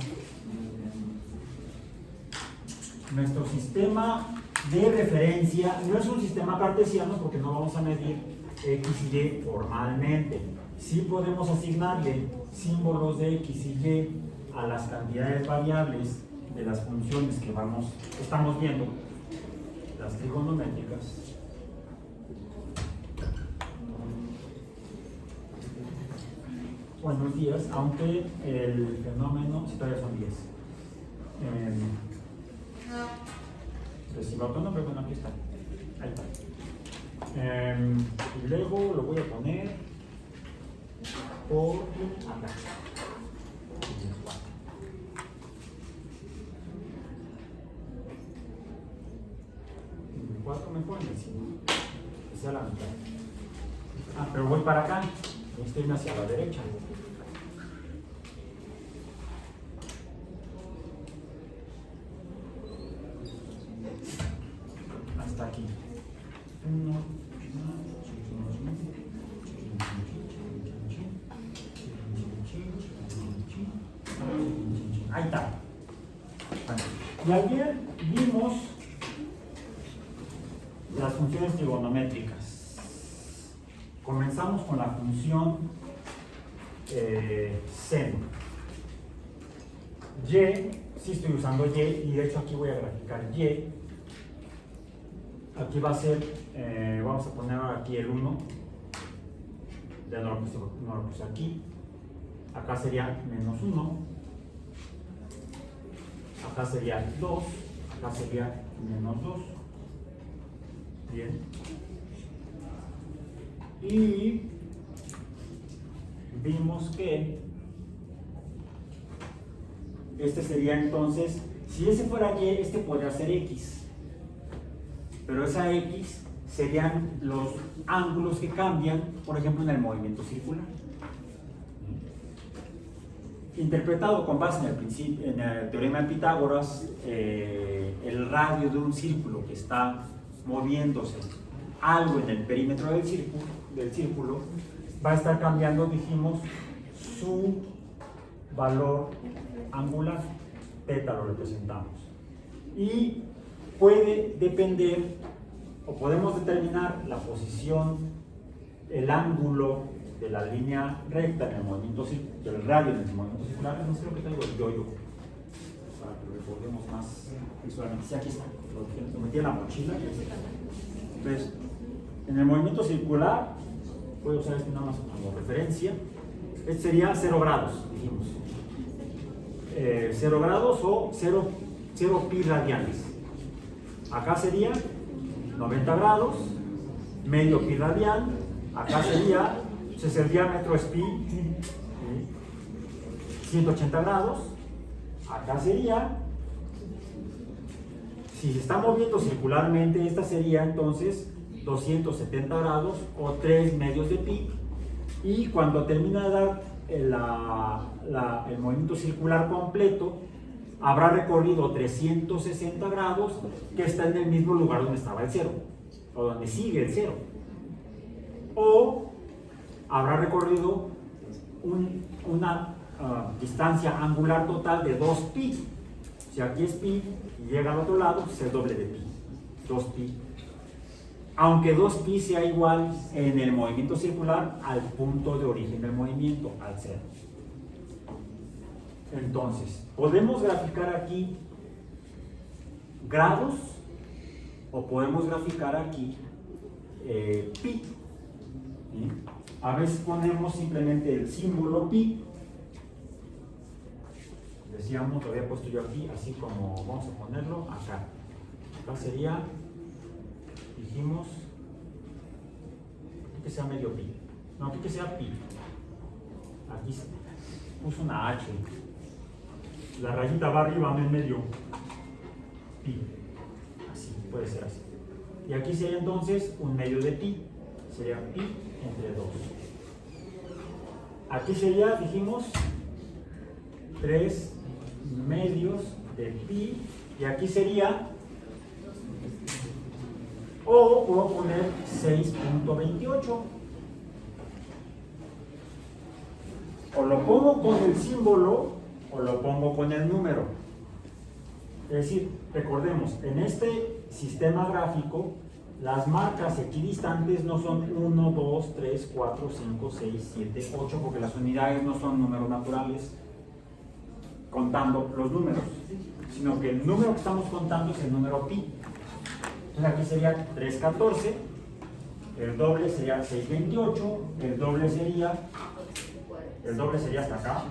Nuestro sistema de referencia no es un sistema cartesiano porque no vamos a medir X y Y formalmente. Sí podemos asignarle símbolos de X y Y a las cantidades variables de las funciones que estamos viendo, las trigonométricas. Buenos días, aunque el fenómeno, si todavía son 10. Recibo autonombre, bueno, aquí está. Ahí está. Y luego lo voy a poner por acá. 4 me ponen, que sea la mitad. Ah, pero voy para acá, estoy hacia la derecha. Hasta aquí. Ahí está. Y ayer vimos las funciones trigonométricas. Comenzamos con la función seno. Y, sí estoy usando Y, y de hecho aquí voy a graficar Y. Aquí va a ser, vamos a poner aquí el 1. Ya no lo puse aquí. Acá sería menos 1. Acá sería 2. Acá sería menos 2. Bien. Y vimos que este sería entonces, si ese fuera Y, este podría ser X. Pero esa X serían los ángulos que cambian, por ejemplo, en el movimiento circular. Interpretado con base en el teorema de Pitágoras, el radio de un círculo que está moviéndose algo en el perímetro del círculo va a estar cambiando, dijimos, su valor angular. Teta lo representamos. Y puede depender, o podemos determinar la posición, el ángulo de la línea recta en el movimiento del radio en el movimiento circular. No sé lo que tengo el yo-yo, para que lo recordemos más visualmente. Sí, aquí está, lo metí en la mochila. Entonces, en el movimiento circular, voy a usar este nada más como referencia. Este sería 0 grados, dijimos. 0 grados o 0 pi radianes. Acá sería 90 grados, medio pi radial. Acá sería, pues el diámetro es pi, 180 grados. Acá sería, si se está moviendo circularmente, esta sería entonces 270 grados o 3 medios de pi. Y cuando termina de dar el movimiento circular completo, habrá recorrido 360 grados, que está en el mismo lugar donde estaba el 0, o donde sigue el 0. O habrá recorrido una distancia angular total de 2pi. Si aquí es pi y llega al otro lado, es el doble de pi, 2pi. Aunque 2pi sea igual en el movimiento circular al punto de origen del movimiento, al 0. Entonces, podemos graficar aquí grados o podemos graficar aquí pi. ¿Sí? A veces ponemos simplemente el símbolo pi. Decíamos, lo había puesto yo aquí, así como vamos a ponerlo acá. Acá sería, dijimos, aquí que sea medio pi. No, aquí que sea pi. Aquí puso una H. La rayita va arriba, no en medio. Pi. Así, puede ser así. Y aquí sería entonces un medio de pi. Sería pi entre 2. Aquí sería, dijimos, 3 medios de pi, y aquí sería, o puedo poner 6.28. O lo pongo con el símbolo o lo pongo con el número. Es decir, recordemos, en este sistema gráfico, las marcas equidistantes no son 1, 2, 3, 4, 5, 6, 7, 8, porque las unidades no son números naturales contando los números, sino que el número que estamos contando es el número pi. Entonces aquí sería 314, el doble sería 628, el doble sería hasta acá,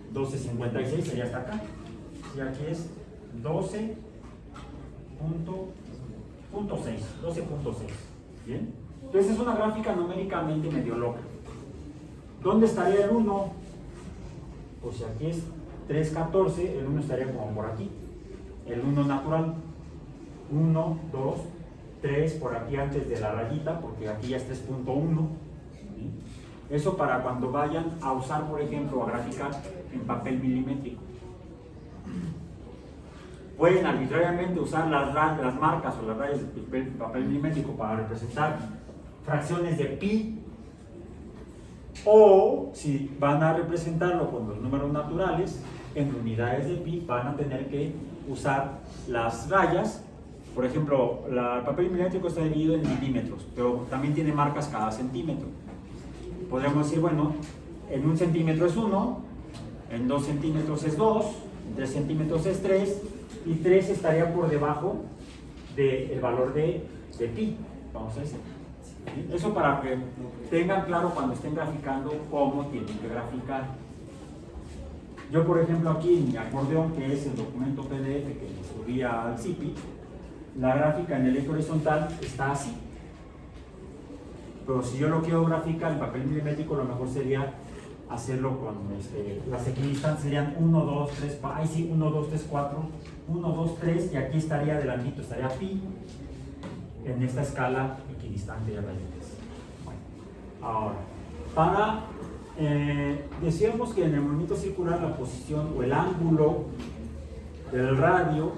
1256 sería hasta acá, y aquí es 12.6, 12.6, ¿bien? Entonces es una gráfica numéricamente medio loca. ¿Dónde estaría el 1? Pues si aquí es 314, el 1 estaría como por aquí, el 1 natural, 1, 2, 3 por aquí antes de la rayita, porque aquí ya es 3.1. Eso para cuando vayan a usar, por ejemplo, a graficar en papel milimétrico. Pueden arbitrariamente usar las marcas o las rayas de papel milimétrico para representar fracciones de pi, o si van a representarlo con los números naturales en unidades de pi, van a tener que usar las rayas. Por ejemplo, el papel milimétrico está dividido en milímetros, pero también tiene marcas cada centímetro. Podríamos decir, bueno, en 1 centímetro es 1, en 2 centímetros es 2, en 3 centímetros es 3, y 3 estaría por debajo del valor de pi, vamos a decir. ¿Sí? Eso para que tengan claro cuando estén graficando cómo tienen que graficar. Yo, por ejemplo, aquí en mi acordeón, que es el documento PDF que subía al CIPI, la gráfica en el eje horizontal está así. Pero si yo lo quiero graficar en papel milimétrico, lo mejor sería hacerlo con las equidistantes, serían 1, 2, 3, ahí sí, 1, 2, 3, 4, 1, 2, 3, y aquí estaría adelantito, estaría pi en esta escala equidistante de rayitas. Bueno, ahora, decíamos que en el movimiento circular la posición o el ángulo del radio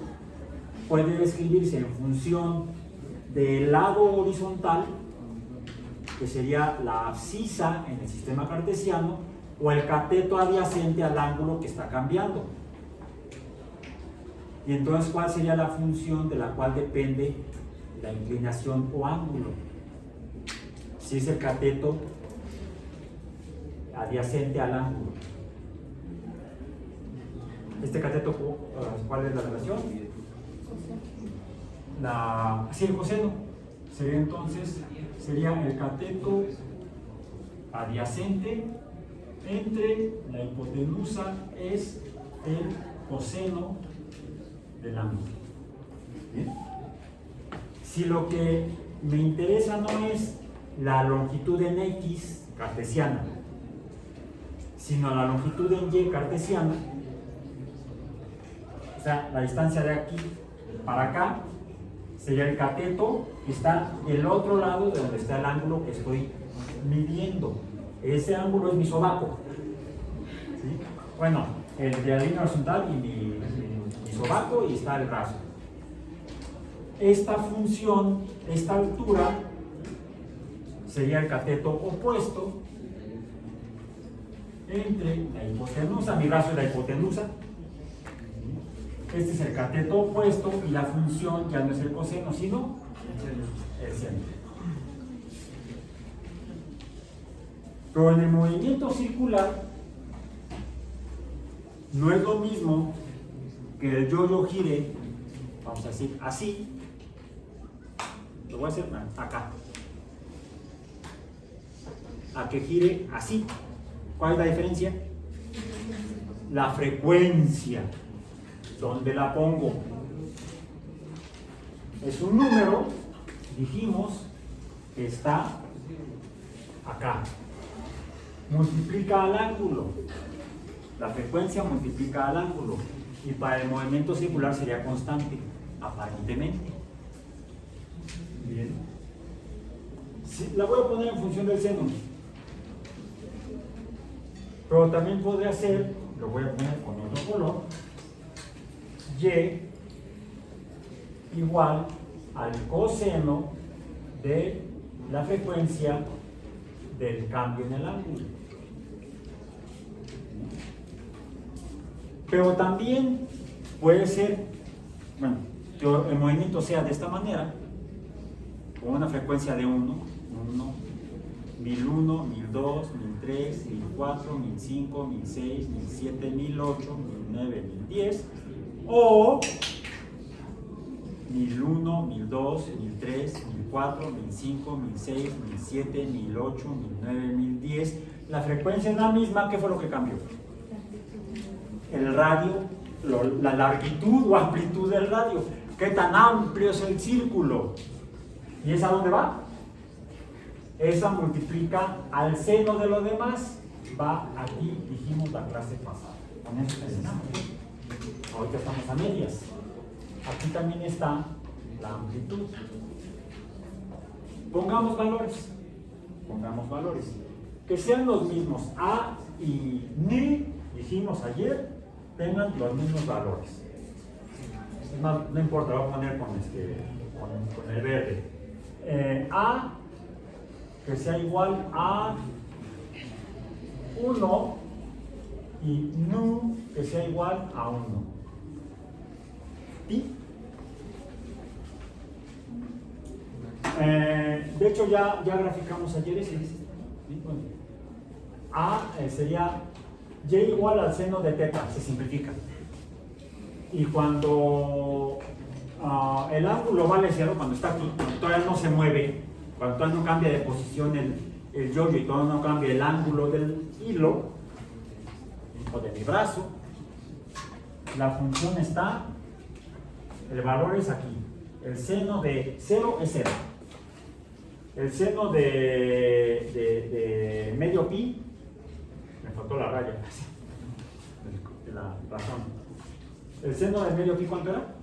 puede describirse en función del lado horizontal, que sería la abscisa en el sistema cartesiano, o el cateto adyacente al ángulo que está cambiando. Y entonces, ¿cuál sería la función de la cual depende la inclinación o ángulo? Si es el cateto adyacente al ángulo. Este cateto, ¿cuál es la relación? Sí, el coseno. Sería entonces, sería el cateto adyacente entre la hipotenusa es el coseno del ángulo. ¿Bien? Si lo que me interesa no es la longitud en X cartesiana, sino la longitud en Y cartesiana, o sea, la distancia de aquí para acá, sería el cateto que está del otro lado de donde está el ángulo que estoy midiendo. Ese ángulo es mi sobaco. ¿Sí? Bueno, el de la línea horizontal y mi sobaco, y está el brazo. Esta función, esta altura, sería el cateto opuesto entre la hipotenusa, mi brazo es la hipotenusa. Este es el cateto opuesto, y la función ya no es el coseno, sino el seno. Pero en el movimiento circular no es lo mismo que el yo-yo gire, vamos a decir así, lo voy a hacer acá, a que gire así. ¿Cuál es la diferencia? La frecuencia. ¿Dónde la pongo? Es un número, dijimos, que está acá. Multiplica al ángulo. La frecuencia multiplica al ángulo. Y para el movimiento circular sería constante, aparentemente. Bien. Sí, la voy a poner en función del seno. Pero también podría ser, lo voy a poner con otro color, y igual al coseno de la frecuencia del cambio en el ángulo. Pero también puede ser, bueno, que el movimiento sea de esta manera, con una frecuencia de 1, 1001, 1002, 1003, 1004, 1005, 1006, 1007, 1008, 1009, 1010, o 1001, 1002, 1003, 1004, 1005, 1006, 1007, 1008, 1009, 1010. La frecuencia es la misma. ¿Qué fue lo que cambió? El radio, la largitud o amplitud del radio. ¿Qué tan amplio es el círculo? ¿Y esa dónde va? Esa multiplica al seno de lo demás. Va aquí, dijimos la clase pasada. Con eso terminamos. Ahorita estamos a medias. Aquí también está la amplitud. Pongamos valores. Pongamos valores. Que sean los mismos. A y N, dijimos ayer, tengan los mismos valores. No importa, voy a poner con el verde. A que sea igual a 1 y nu que sea igual a 1. Pi. De hecho ya graficamos ayer ese. Bueno. A sería y igual al seno de teta, se simplifica. Y cuando el ángulo vale 0, cuando está aquí, cuando todavía no se mueve, cuando todavía no cambia de posición el yo-yo y todavía no cambia el ángulo del hilo o de mi brazo, la función está, el valor es aquí. El seno de 0 es 0. El seno de medio pi, me faltó la raya, de la razón. El seno de medio pi, ¿cuánto era?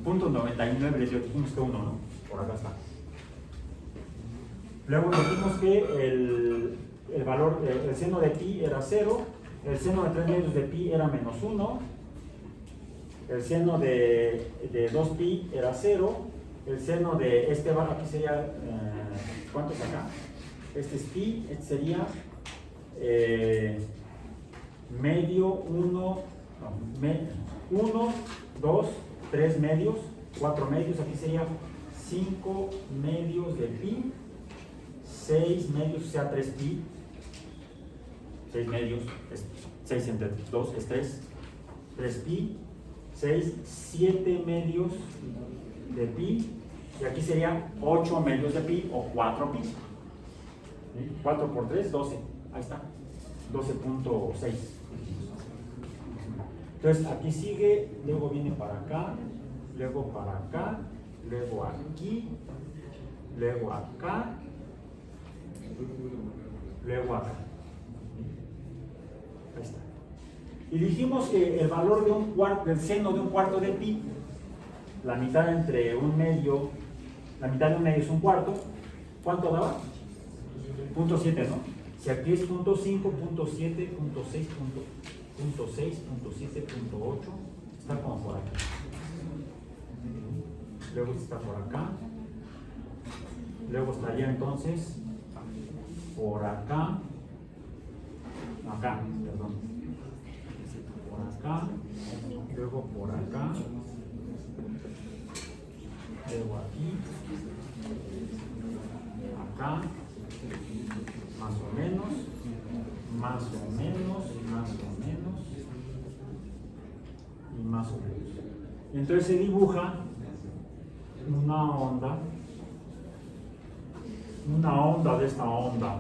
.99, les dijimos que 1, ¿no? Por acá está. Luego dijimos que el valor, el seno de pi era 0, el seno de 3 medios de pi era menos 1, el seno de 2 pi era 0, el seno de este valor aquí sería, ¿cuánto es acá? Este es pi, este sería medio, 1, 2, 3 medios, 4 medios, aquí sería 5 medios de pi, 6 medios, o sea 3 pi, 6 medios, 6 entre 2 es 3, 3 pi, 6, 7 medios de pi, y aquí sería 8 medios de pi o 4 pi. 4 por 3, 12, ahí está, 12.6. Entonces aquí sigue, luego viene para acá, luego para acá, luego aquí, luego acá, luego acá. Ahí está. Y dijimos que el valor de del seno de un cuarto de pi, la mitad entre un medio, la mitad de un medio es un cuarto, ¿cuánto daba? 0.7, ¿no? Si aquí es 0.5, 0.7, 0.6, 0.6, 0.7, 0.8, está como por aquí. Luego está por acá. Luego estaría entonces por acá. Acá, perdón. Por acá. Luego por acá. Luego aquí. Acá. Más o menos. Más o menos. Más o menos. Y más o menos. Y entonces se dibuja una onda de esta onda,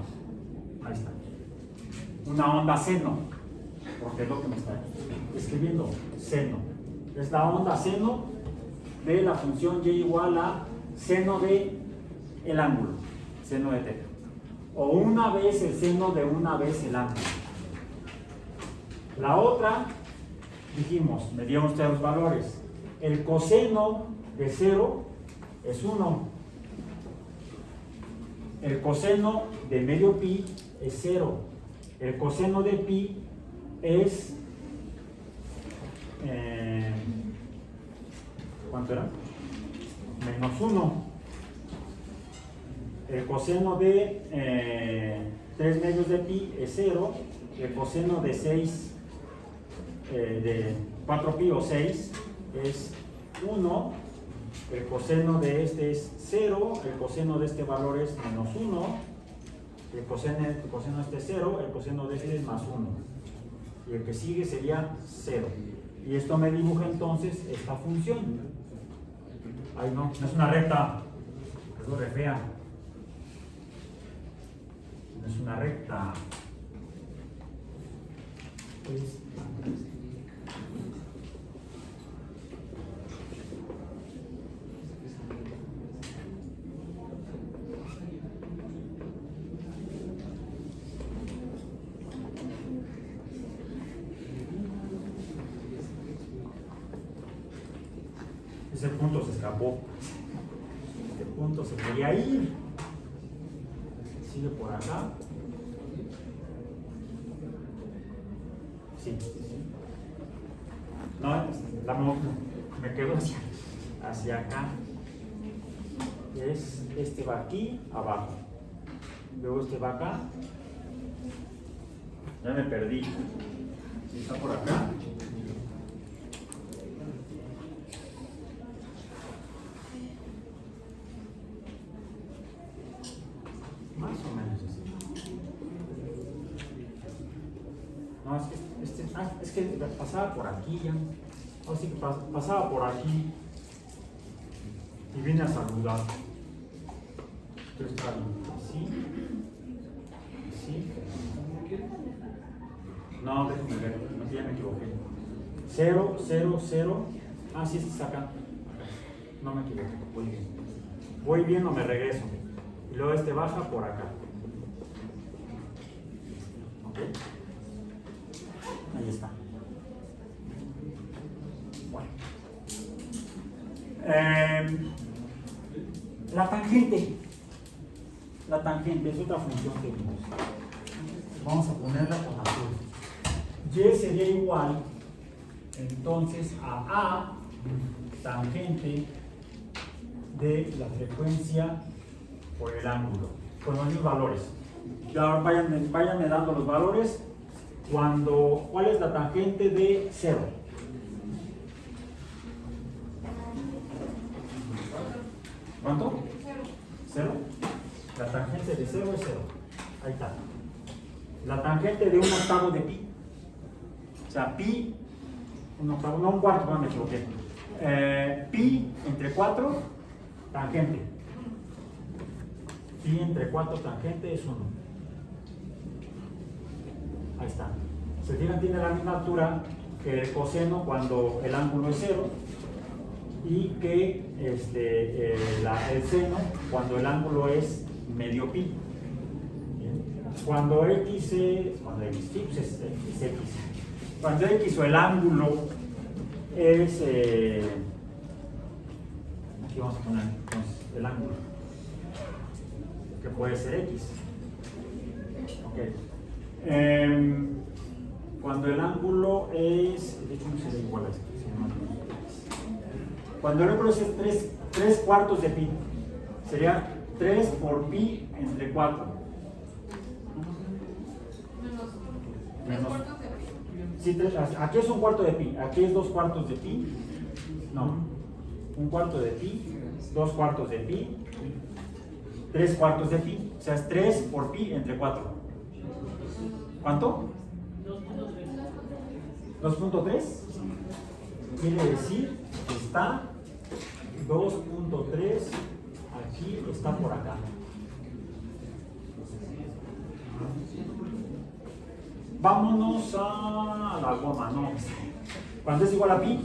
ahí está, una onda seno, porque es lo que me está escribiendo, seno, es la onda seno de la función y igual a seno de el ángulo, seno de teta, o una vez el seno de una vez el ángulo. La otra, dijimos, me dieron ustedes los valores, el coseno de 0 es 1. El coseno de medio pi es 0. El coseno de pi es, ¿cuánto era? -1. El coseno de 3 medios de pi es 0. El coseno de 6, de 4 pi o 6 es 1. El coseno de este es 0. El coseno de este valor es -1. El coseno de este es 0. El coseno de este es +1. Y el que sigue sería 0. Y esto me dibuja entonces esta función. Ay, no es una recta. Es re fea. No es una recta. Ese punto se escapó. Este punto se quería ir. Sigue por acá. Sí. No, me quedo hacia acá. Este va aquí, abajo. Luego este va acá. Ya me perdí. Está por acá. Más o menos así. No, es que pasaba por aquí ya. Así que pasaba por aquí y vine a saludar. Entonces está bien. ¿Sí? No, déjame ver. No, ya me equivoqué. 0, 0, 0. Ah, sí, este está acá. No me equivoqué. Voy bien. Voy bien o me regreso. Y luego este baja por acá. ¿Ok? Ahí está. Bueno. La tangente. La tangente es otra función que vimos. Vamos a ponerla con azul. Y sería igual, entonces, a tangente de la frecuencia por el ángulo, con los mismos valores. Ya váyanme dando los valores. ¿Cuál es la tangente de 0? ¿Cuánto? 0. La tangente de 0 es 0. Ahí está. La tangente de 1/8 de pi. O sea, pi, 1/8, no 1/4, no me equivoqué. Pi entre 4, tangente. Pi entre 4 tangente es 1. Ahí está. Se fijan, tiene la misma altura que el coseno cuando el ángulo es 0 y que el seno cuando el ángulo es medio pi. Bien. Cuando x es x. Cuando x o el ángulo es aquí vamos a poner entonces el ángulo, que puede ser x. Ok. Cuando el ángulo es, de hecho no sería igual a esto, cuando el ángulo es 3/4 de pi, sería 3 por pi entre 4. Menos. Sí, aquí es 1/4 de pi, aquí es 2/4 de pi. No, 1/4 de pi, 2/4 de pi, 3/4 de pi, o sea, es 3 por pi entre 4. ¿Cuánto? 2.3. Quiere decir que está 2.3 aquí, está por acá. Vámonos a la goma, ¿no? ¿Cuánto es igual a pi?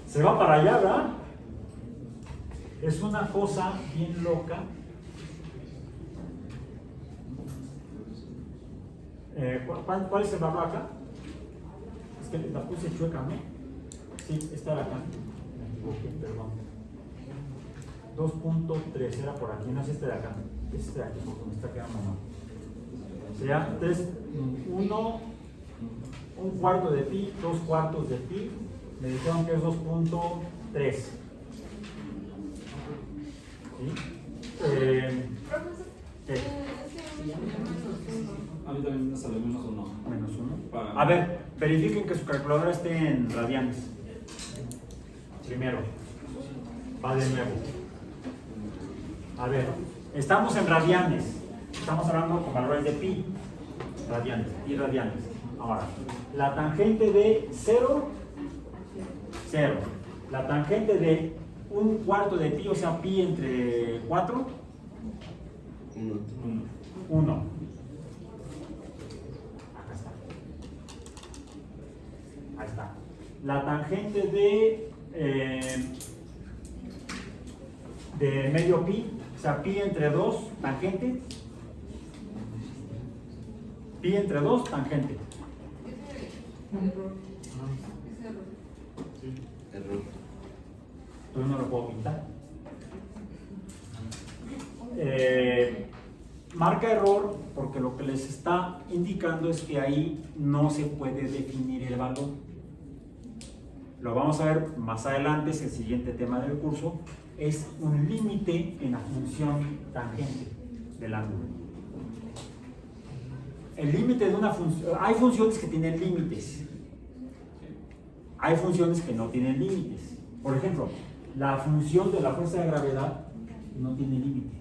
Se va para allá, ¿verdad? Es una cosa bien loca. ¿Cuál es el valor acá? Es que la puse chueca, ¿no? Sí, está acá. Me equivoqué, perdón. 2.3 era por aquí, no es este de acá, es este de aquí porque me está quedando mal. Sería 1 cuarto de pi, 2 cuartos de pi, me dijeron que es 2.3. ¿Sí? ¿Qué? A mí también me salió menos uno. Menos 1. A ver, verifiquen que su calculadora esté en radianes. Primero. Va de nuevo. A ver, estamos en radianes. Estamos hablando con valores de pi. Radianes, pi radianes. Ahora, la tangente de 0, 0. La tangente de 1 cuarto de pi, o sea, pi entre 4, 1. Acá está. Ahí está. La tangente de medio pi, o sea, pi entre 2, tangente. Pi entre 2, tangente. Error. Entonces no lo puedo pintar. Marca error porque lo que les está indicando es que ahí no se puede definir el valor. Lo vamos a ver más adelante, es el siguiente tema del curso. Es un límite en la función tangente del ángulo. El límite de una función, hay funciones que tienen límites, hay funciones que no tienen límites. Por ejemplo, la función de la fuerza de gravedad no tiene límite.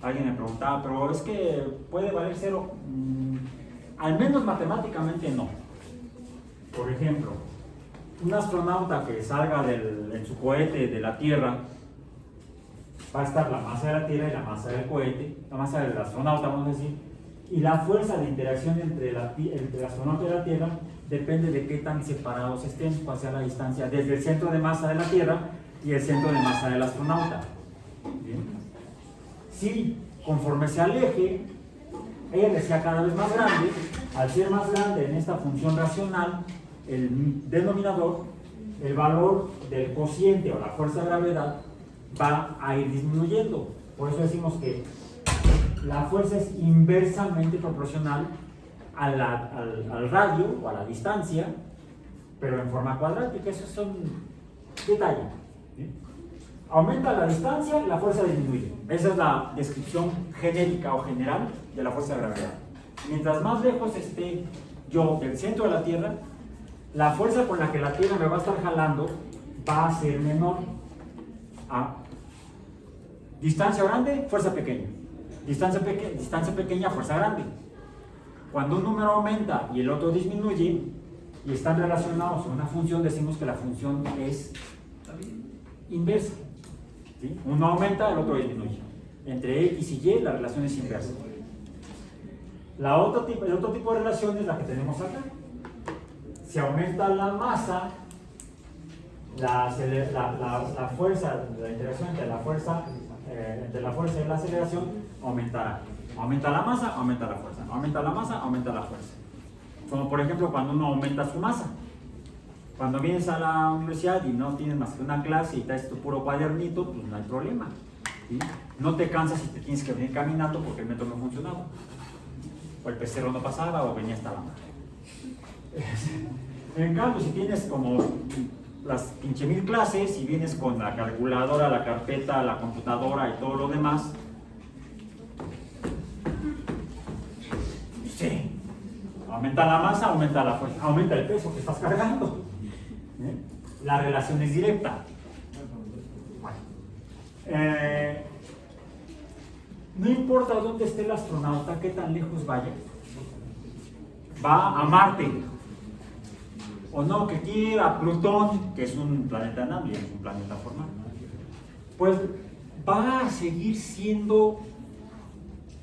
Alguien me preguntaba, pero es que puede valer 0. Al menos matemáticamente no. Por ejemplo, un astronauta que salga en su cohete de la Tierra, va a estar la masa de la Tierra y la masa del cohete, la masa del astronauta, vamos a decir, y la fuerza de interacción entre el astronauta y la Tierra depende de qué tan separados estén, cuál sea la distancia desde el centro de masa de la Tierra y el centro de masa del astronauta. ¿Bien? Si conforme se aleje, ella sea cada vez más grande, al ser más grande en esta función racional, el denominador, el valor del cociente o la fuerza de gravedad va a ir disminuyendo. Por eso decimos que la fuerza es inversamente proporcional al radio o a la distancia, pero en forma cuadrática. Eso es un detalle. ¿Sí? Aumenta la distancia, la fuerza disminuye. Esa es la descripción genérica o general de la fuerza de gravedad. Mientras más lejos esté yo del centro de la Tierra, la fuerza con la que la Tierra me va a estar jalando va a ser menor. Distancia grande, fuerza pequeña. Distancia pequeña, fuerza grande. Cuando un número aumenta y el otro disminuye y están relacionados en una función, decimos que la función es inversa. ¿Sí? Uno aumenta, el otro disminuye. Entre X y Y la relación es inversa. El otro tipo de relación es la que tenemos acá. Si aumenta la masa, la fuerza, la interacción entre la fuerza y la aceleración aumentará. Aumenta la masa, aumenta la fuerza. Aumenta la masa, aumenta la fuerza. Como por ejemplo cuando uno aumenta su masa. Cuando vienes a la universidad y no tienes más que una clase y traes tu puro cuadernito, pues no hay problema. ¿Sí? No te cansas si te tienes que venir caminando porque el metro no funcionaba. O el pecero no pasaba o venía hasta la madre. En cambio, si tienes como las 15,000 clases y vienes con la calculadora, la carpeta, la computadora y todo lo demás, sí, aumenta la masa, aumenta la fuerza, aumenta el peso que estás cargando. La relación es directa. No importa dónde esté el astronauta, qué tan lejos vaya, va a Marte. O no, que quiere ir a Plutón, que es un planeta enano y es un planeta formal. Pues va a seguir siendo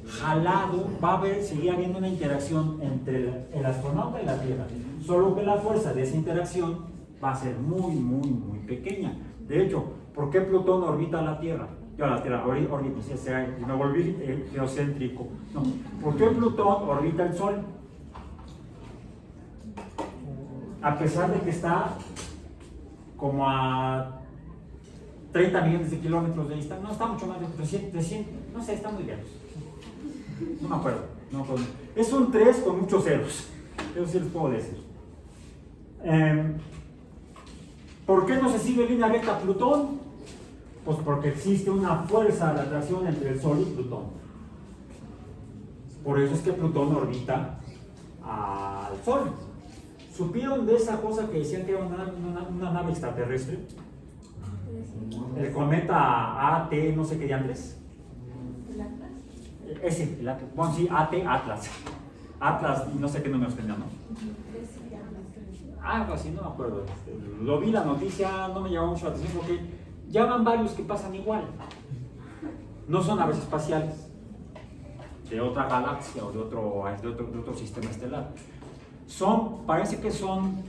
jalado, va a seguir habiendo una interacción entre el astronauta y la Tierra. Solo que la fuerza de esa interacción va a ser muy, muy, muy pequeña. De hecho, ¿por qué Plutón orbita la Tierra? Yo la Tierra orbita, me volví geocéntrico. No, ¿por qué Plutón orbita el Sol? A pesar de que está como a 30 millones de kilómetros de distancia, no, está mucho más de 300, no sé, está muy lejos. No me acuerdo, no me acuerdo. Es un 3 con muchos ceros, eso sí les puedo decir. ¿Por qué no se sigue línea recta a Plutón? Pues porque existe una fuerza de atracción entre el Sol y Plutón. Por eso es que Plutón orbita al Sol. ¿Supieron de esa cosa que decían que era una nave extraterrestre? El cometa AT, no sé qué diantres. ¿El Atlas? Ese, el Atlas. Bueno, sí, AT, Atlas. Atlas, y no sé qué números tenía, ¿no? Algo así, no me acuerdo. Lo vi la noticia, no me llamó mucho la atención porque ya van varios que pasan igual. No son naves espaciales de otra galaxia o de otro sistema estelar. Parece que son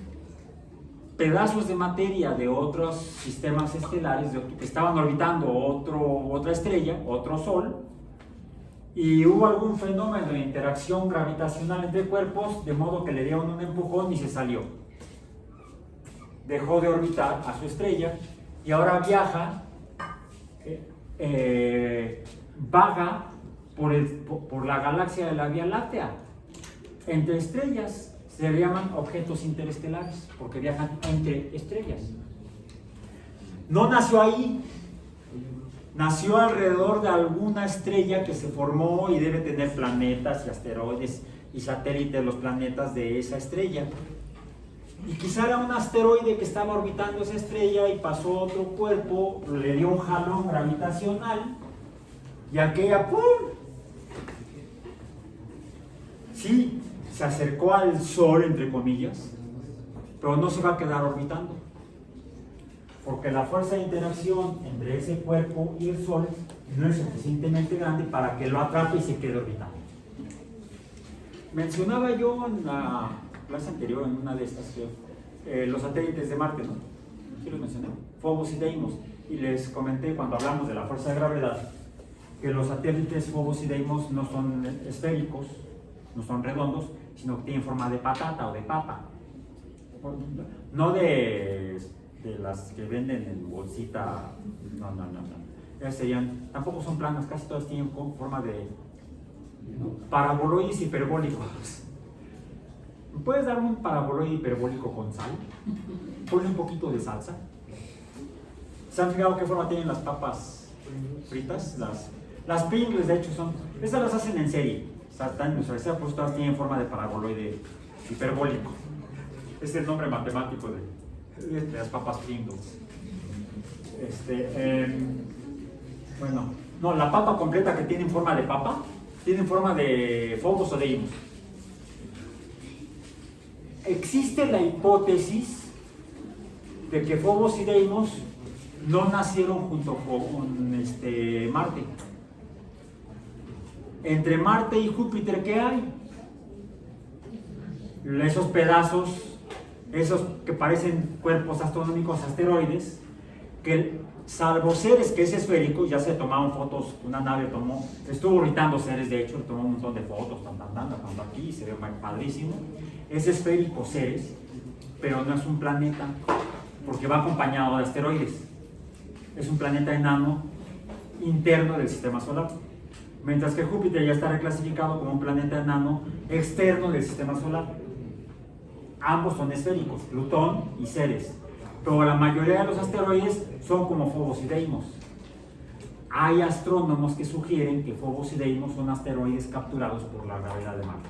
pedazos de materia de otros sistemas estelares que estaban orbitando otra estrella, otro sol, y hubo algún fenómeno de interacción gravitacional entre cuerpos, de modo que le dieron un empujón y se salió. Dejó de orbitar a su estrella y ahora viaja, vaga por la galaxia de la Vía Láctea. Entre estrellas se le llaman objetos interestelares porque viajan entre estrellas. No nació ahí, nació alrededor de alguna estrella que se formó y debe tener planetas y asteroides y satélites de los planetas de esa estrella. Y quizá era un asteroide que estaba orbitando esa estrella y pasó otro cuerpo, le dio un jalón gravitacional y aquella ¡pum! Sí, se acercó al Sol, entre comillas, pero no se va a quedar orbitando, porque la fuerza de interacción entre ese cuerpo y el Sol no es suficientemente grande para que lo atrape y se quede orbitando. Mencionaba yo en la clase anterior, en una de estas, los satélites de Marte, ¿no? Sí los mencioné, Phobos y Deimos, y les comenté cuando hablamos de la fuerza de gravedad que los satélites Phobos y Deimos no son esféricos, no son redondos, sino que tienen forma de patata o de papa. No de las que venden en bolsita, no. Ellas tampoco son planas, casi todas tienen forma de paraboloides hiperbólicos. ¿Me puedes dar un paraboloide hiperbólico con sal? Ponle un poquito de salsa. ¿Se han fijado qué forma tienen las papas fritas? Las Pringles, de hecho, estas las hacen en serie. Están industrializadas, pues todas tienen forma de paraboloide hiperbólico. Es el nombre matemático de las papas Pringles. Bueno, no, la papa completa que tiene forma de papa, tiene forma de Phobos o Deimos. Existe la hipótesis de que Phobos y Deimos no nacieron junto con Marte. Entre Marte y Júpiter, ¿qué hay? Esos pedazos, esos que parecen cuerpos astronómicos, asteroides, que salvo Ceres, que es esférico, ya se tomaron fotos, una nave estuvo orbitando Ceres, de hecho, le tomó un montón de fotos, andando aquí, se ve padrísimo. Es esférico Ceres, pero no es un planeta, porque va acompañado de asteroides. Es un planeta enano interno del sistema solar. Mientras que Júpiter ya está reclasificado como un planeta enano externo del sistema solar. Ambos son esféricos, Plutón y Ceres, pero la mayoría de los asteroides son como Phobos y Deimos. Hay astrónomos que sugieren que Phobos y Deimos son asteroides capturados por la gravedad de Marte.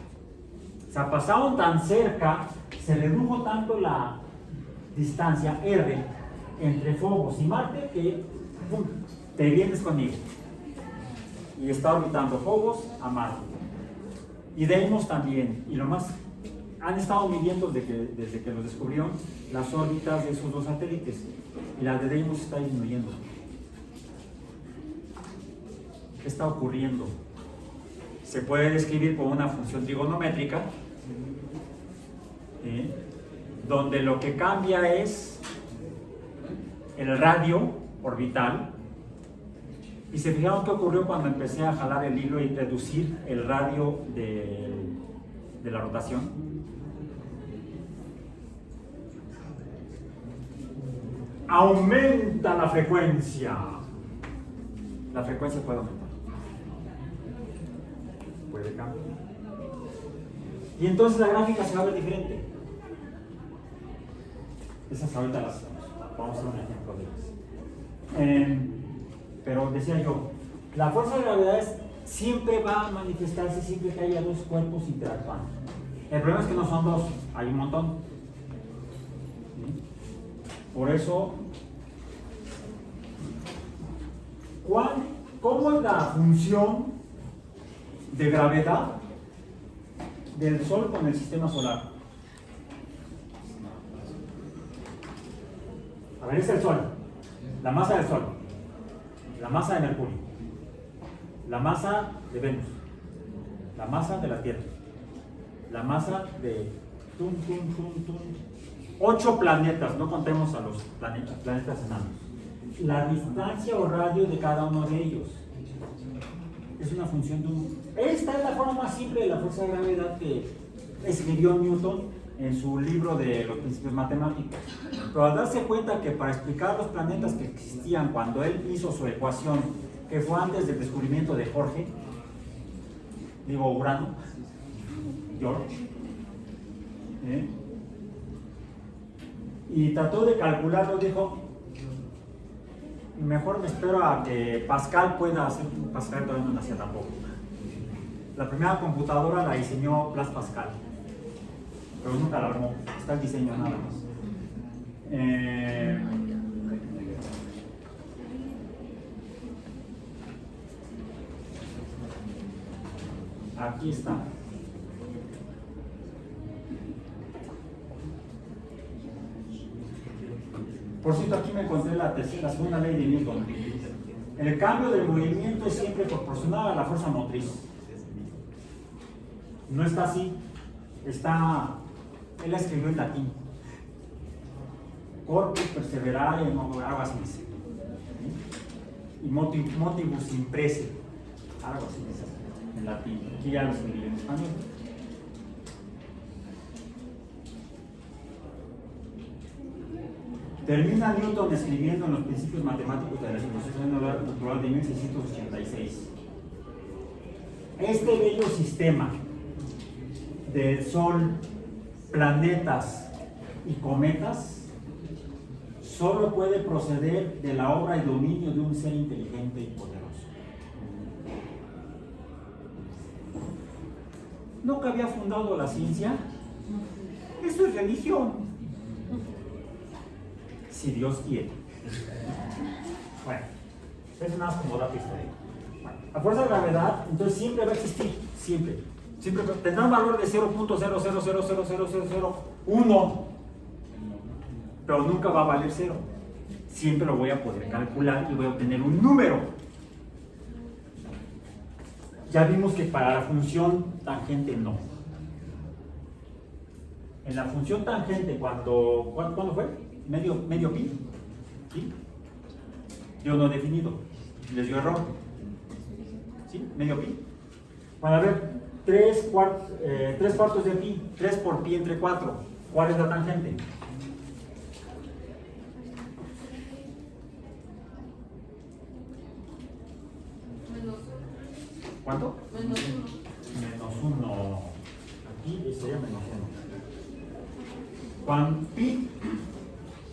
O sea, pasaron tan cerca, se redujo tanto la distancia R entre Phobos y Marte que ¡pum!, te vienes conmigo. Y está orbitando Phobos a Marte. Y Deimos también. Y lo más, han estado midiendo desde que los descubrieron las órbitas de esos dos satélites. Y la de Deimos está disminuyendo. ¿Qué está ocurriendo? Se puede describir como una función trigonométrica, donde lo que cambia es el radio orbital. Y se fijaron qué ocurrió cuando empecé a jalar el hilo y reducir el radio de la rotación. aumenta la frecuencia. La frecuencia puede aumentar. Puede cambiar. Y entonces la gráfica se va a ver diferente. Esas ahorita las vamos a hacer un ejemplo de ellas. Pero decía yo, la fuerza de gravedad siempre va a manifestarse siempre que haya dos cuerpos interactuando. El problema es que no son dos, hay un montón. ¿Sí? Por eso, ¿cómo es la función de gravedad del Sol con el sistema solar? A ver, es el Sol, la masa del Sol, la masa de Mercurio, la masa de Venus, la masa de la Tierra, la masa de 8 planetas, no contemos a los planetas enanos. La distancia o radio de cada uno de ellos es una función de un... Esta es la forma más simple de la fuerza de gravedad que escribió Newton en su libro de los principios matemáticos. Pero al darse cuenta que para explicar los planetas que existían cuando él hizo su ecuación, que fue antes del descubrimiento de Urano, George, y trató de calcularlo, dijo, mejor me espero a que Pascal pueda hacer. Pascal todavía no nacía tampoco. La primera computadora la diseñó Blaise Pascal, pero nunca la armó, está el diseño nada más. Aquí está. Por cierto, aquí me encontré la segunda ley de Newton. El cambio del movimiento es siempre proporcional a la fuerza motriz. No está así. Él la escribió en latín. Corpus perseverare, algo así dice. Y motivus imprese, algo así dice en latín. Aquí ya lo escribí en español. Termina Newton escribiendo en los principios matemáticos de la situación natural de 1686. Este bello sistema del Sol, planetas y cometas solo puede proceder de la obra y dominio de un ser inteligente y poderoso. ¿No que había fundado la ciencia? Eso es religión. Si Dios quiere. Bueno, es nada más como dato histórico. Bueno, la fuerza de gravedad, entonces siempre va a existir, siempre tendrá un valor de 0.000000001, pero nunca va a valer 0. Siempre lo voy a poder calcular y voy a obtener un número. Ya vimos que para la función tangente no. En la función tangente, ¿cuándo fue? Medio pi. ¿Sí? Yo no he definido. Les dio error. ¿Sí? Medio pi. Para ver 3 cuartos de pi. 3 por pi entre 4. ¿Cuál es la tangente? ¿Cuánto? Menos 1. Aquí sería menos 1. Cuando pi,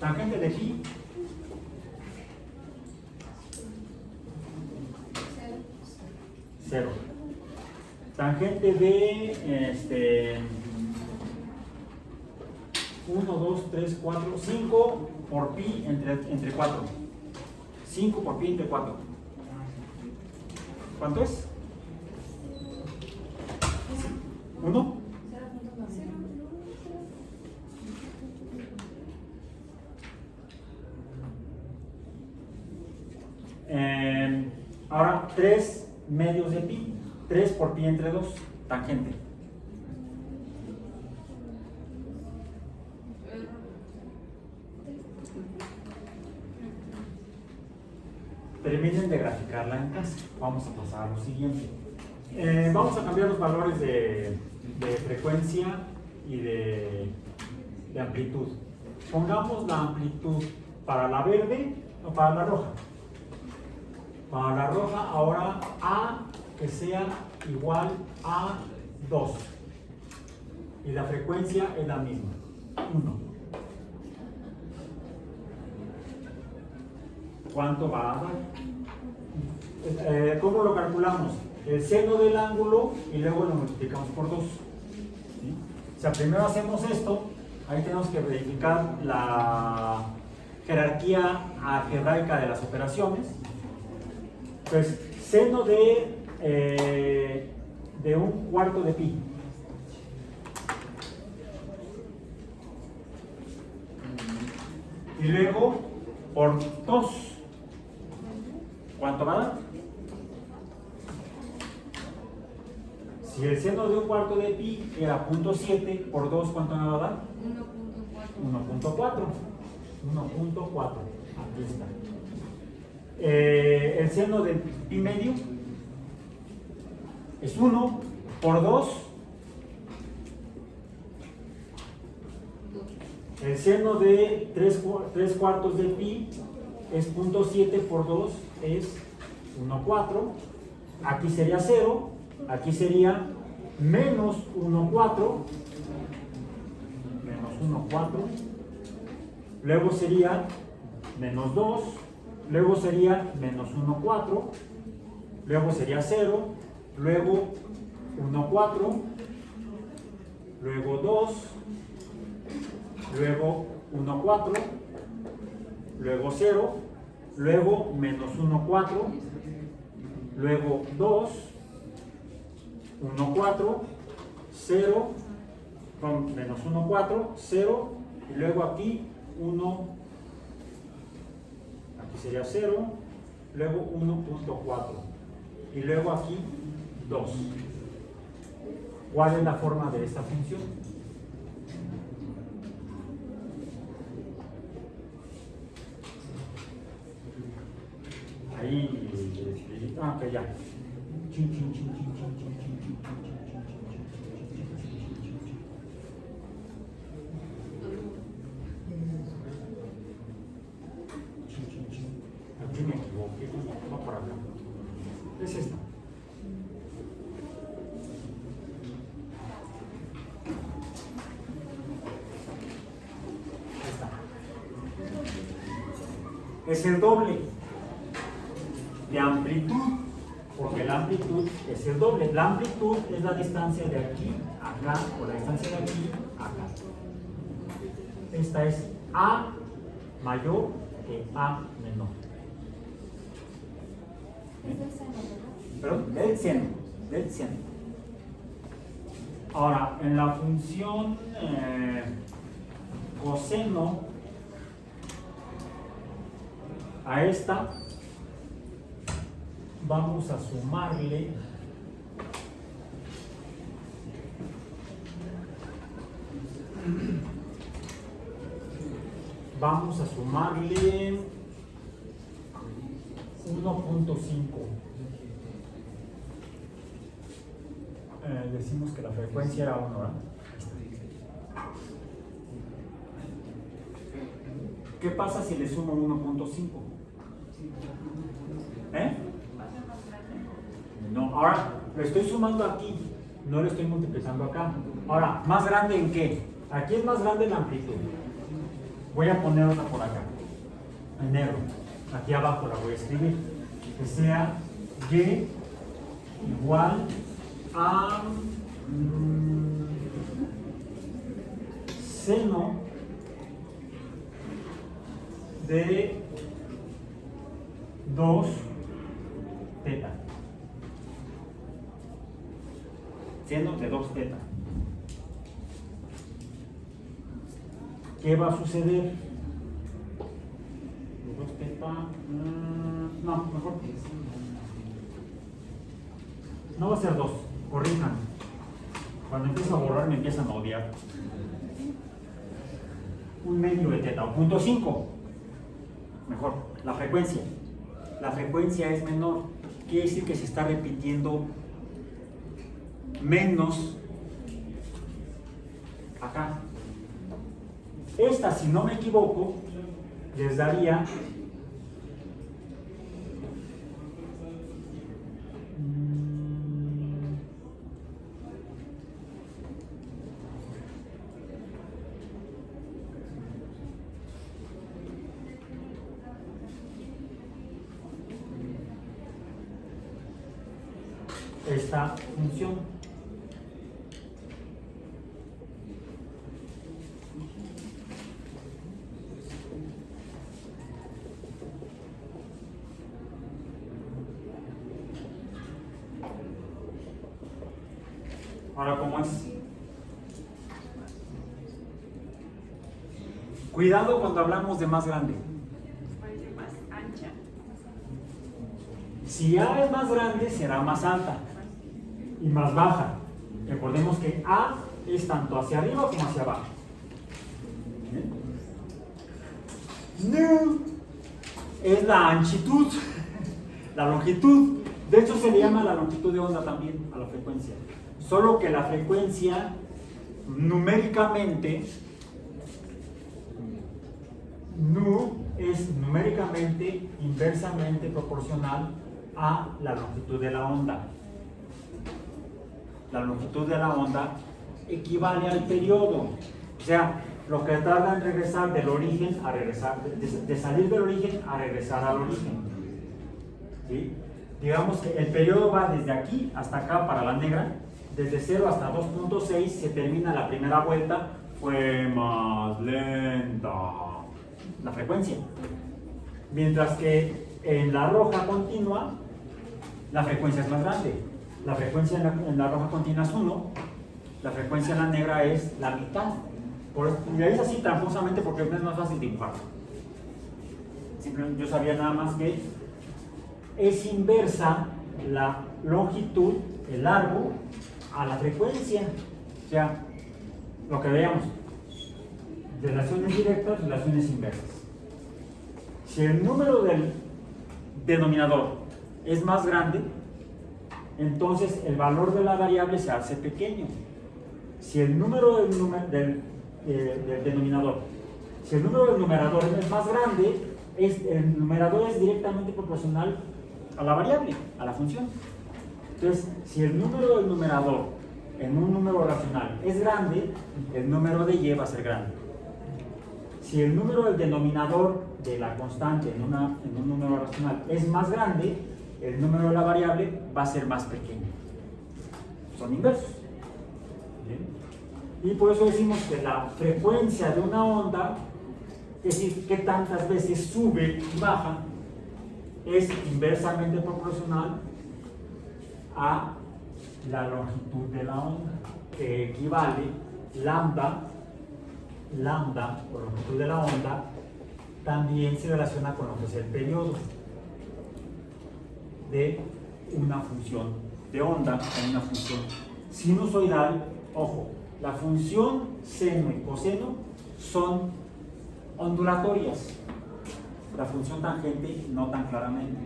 tangente de pi, 0. Tangente de 1, 2, 3, 4, 5 por pi entre 4. 5 por pi entre 4. ¿Cuánto es? 1. Ahora 3 medios de pi. 3 por pi entre 2, tangente. Terminen de graficarla en casa. Vamos a pasar a lo siguiente. Vamos a cambiar los valores de frecuencia y de amplitud. Pongamos la amplitud para la verde, no, para la roja. Para la roja, ahora A que sea igual a 2. Y la frecuencia es la misma, 1. ¿Cuánto va a dar? ¿Cómo lo calculamos? El seno del ángulo y luego lo multiplicamos por 2. ¿Sí? O sea, primero hacemos esto, ahí tenemos que verificar la jerarquía algebraica de las operaciones. Pues seno de 1/4 de pi. Y luego por 2. ¿Cuánto va a dar? Si el seno de 1/4 de pi era 0.7 por 2, ¿cuánto me va a dar? 1.4. 1.4. Aquí está. El seno de pi medio es 1 por 2. El seno de 3/4 de pi es 0.7 por 2, es 1/4. Aquí sería 0, aquí sería menos 1/4, menos 1/4. Luego sería menos 2, luego sería menos 1/4, luego sería 0, luego 1/4, luego 2, luego 1/4, luego 0, luego menos 1/4, luego 2, 1/4, 0, con menos 1/4, 0, y luego aquí 1, aquí sería 0, luego 1.4, y luego aquí 2. ¿Cuál es la forma de esta función? Ahí, ok, ya. Aquí me equivoqué, va por acá. Es esta. Esta. Es el doble de amplitud, porque la amplitud es el doble. La amplitud es la distancia de aquí a acá, o la distancia de aquí a acá. Esta es A mayor que A menor. Perdón, del seno, del seno. Ahora, en la función coseno, a esta vamos a sumarle vamos a sumarle 1.5. Decimos que la frecuencia era 1, ¿verdad? ¿Qué pasa si le sumo 1.5? No, ahora lo estoy sumando aquí, no lo estoy multiplicando acá. Ahora, ¿más grande en qué? Aquí es más grande la amplitud. Voy a poner otra por acá, en negro. Aquí abajo la voy a escribir. Que sea y igual a seno de 2 teta. Seno de 2 teta. ¿Qué va a suceder? 2 teta. No, mejor. No va a ser 2. Corrijan. Cuando empiezo a borrar me empiezan a odiar. 1/2 de teta o 0.5. Mejor. La frecuencia. La frecuencia es menor. Quiere decir que se está repitiendo menos acá. Esta, si no me equivoco, les daría esta función. Ahora, ¿cómo es? Cuidado cuando hablamos de más grande. Parece más ancha. Si A es más grande, será más alta y más baja. Recordemos que A es tanto hacia arriba como hacia abajo. Nu es la anchitud, la longitud. De hecho, se le llama la longitud de onda también a la frecuencia. Solo que la frecuencia numéricamente, nu es numéricamente inversamente proporcional a la longitud de la onda. La longitud de la onda equivale al periodo. O sea, lo que tarda en regresar del origen a regresar, de salir del origen a regresar al origen. ¿Sí? Digamos que el periodo va desde aquí hasta acá para la negra, desde 0 hasta 2.6 se termina la primera vuelta, fue más lenta la frecuencia. Mientras que en la roja continua, la frecuencia es más grande. La frecuencia en la roja continua es 1, la frecuencia en la negra es la mitad. Y ahí es así tramposamente porque es más fácil dibujar. Simplemente yo sabía nada más que es inversa la longitud, el largo, a la frecuencia. O sea, lo que veíamos, relaciones directas, relaciones inversas. Si el número del denominador es más grande, entonces el valor de la variable se hace pequeño. Si el número del denominador, si el número del numerador es más grande, el numerador es directamente proporcional a la variable, a la función. Entonces, si el número del numerador en un número racional es grande, el número de y va a ser grande. Si el número del denominador de la constante en un número racional es más grande, el número de la variable va a ser más pequeño. Son inversos. ¿Bien? Y por eso decimos que la frecuencia de una onda, es decir, qué tantas veces sube y baja, es inversamente proporcional a la longitud de la onda, que equivale lambda o longitud de la onda, también se relaciona con lo que es el periodo de una función de onda en una función sinusoidal. Ojo, la función seno y coseno son ondulatorias, la función tangente no tan claramente,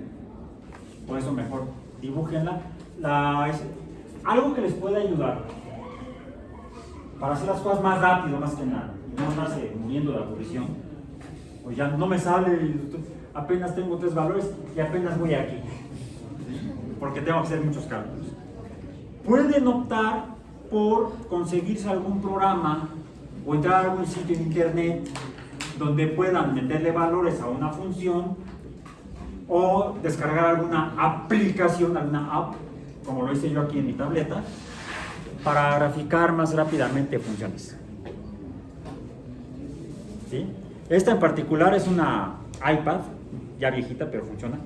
por eso mejor dibújenla. Algo que les pueda ayudar para hacer las cosas más rápido, más que nada, y no andarse muriendo de aburrición, pues ya no me sale, apenas tengo 3 valores y apenas voy aquí, porque tengo que hacer muchos cálculos. Pueden optar por conseguirse algún programa o entrar a algún sitio en internet donde puedan meterle valores a una función o descargar alguna aplicación, alguna app, como lo hice yo aquí en mi tableta, para graficar más rápidamente funciones. ¿Sí? Esta en particular es una iPad, ya viejita, pero funciona.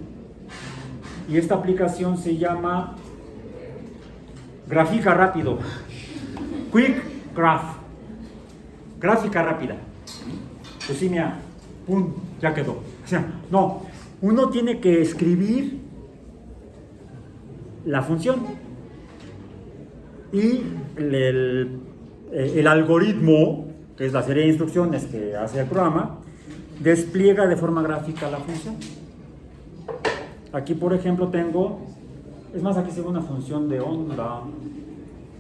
Y esta aplicación se llama Grafica Rápido, Quick Graph, gráfica rápida. Pues sí, mira, ¡pum!, ya quedó. O sea, no, uno tiene que escribir la función y el algoritmo, que es la serie de instrucciones que hace el programa, despliega de forma gráfica la función. Aquí, por ejemplo, tengo, es más, aquí tengo una función de onda.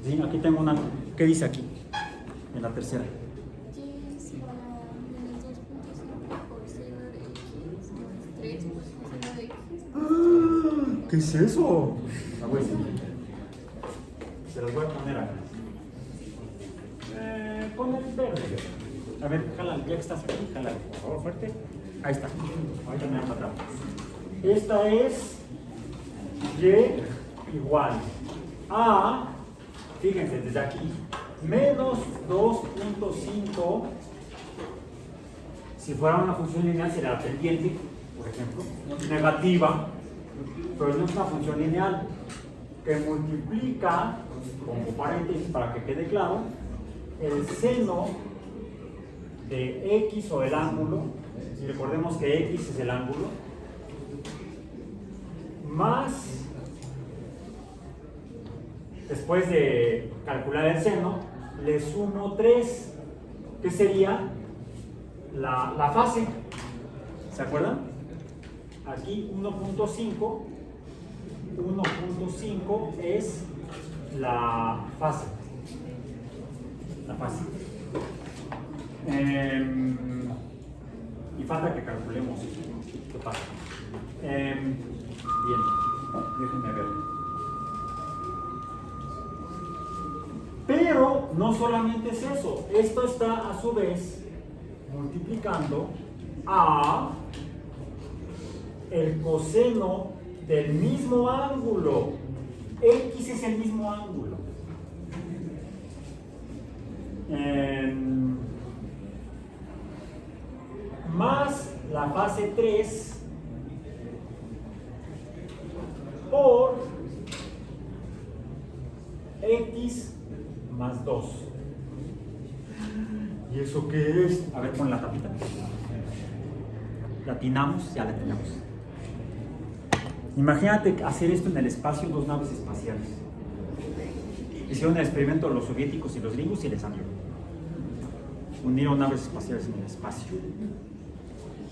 ¿Sí? Aquí tengo una, ¿qué dice aquí? En la tercera. Y es para menos 2.5 por 0 de ¿Qué es eso? Se los voy a poner acá. Pon el verde. A ver, jala, ya que estás aquí, jala, por favor, fuerte. Ahí está. Ahorita me voy a matar. Esta es Y igual a, fíjense, desde aquí, menos 2.5. Si fuera una función lineal sería la pendiente, por ejemplo, negativa, pero no es una función lineal que multiplica, como paréntesis para que quede claro, el seno de x o el ángulo, y recordemos que x es el ángulo, más, después de calcular el seno, le sumo 3, que sería la fase. ¿Se acuerdan? Aquí 1.5 es la fase. La fase. Y falta que calculemos qué pasa. Bien, déjenme ver. Pero no solamente es eso, esto está a su vez multiplicando a el coseno del mismo ángulo. X es el mismo ángulo. Más la fase 3 por X más 2. ¿Y eso qué es? A ver, pon la tapita. La atinamos, ya la atinamos. Imagínate hacer esto en el espacio, 2 naves espaciales. Hicieron el experimento los soviéticos y los gringos y les salió. Unieron naves espaciales en el espacio.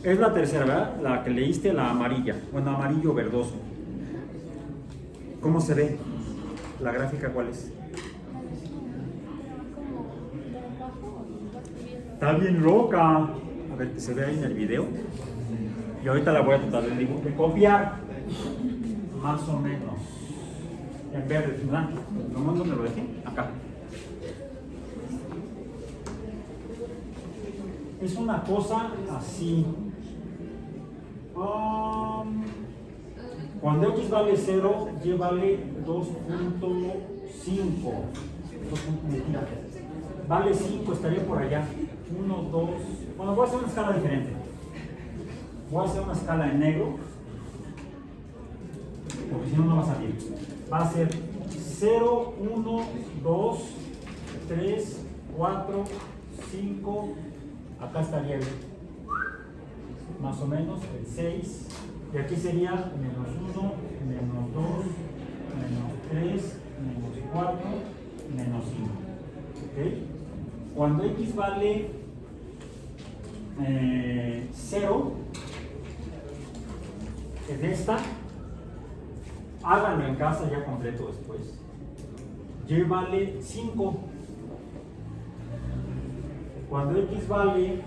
Es la tercera, ¿verdad? La que leíste, la amarilla. Bueno, amarillo verdoso. ¿Cómo se ve? ¿La gráfica cuál es? Está bien loca. A ver, que se ve ahí en el video. Y ahorita la voy a tratar de copiar. Más o menos. En verde, ¿verdad? ¿Dónde lo dejé? Acá. Es una cosa así. Cuando X vale 0, Y vale 2.5. Mentira. Vale 5, estaría por allá. 1, 2. Bueno, voy a hacer una escala diferente. Voy a hacer una escala en negro, porque si no, no va a salir. Va a ser 0, 1, 2, 3, 4, 5. Acá estaría el, más o menos el 6. Y aquí sería menos 1, menos 2, menos 3, menos 4, menos 5. ¿Okay? Cuando X vale 0, en esta, háganlo en casa ya completo después. Y vale 5. Cuando X vale,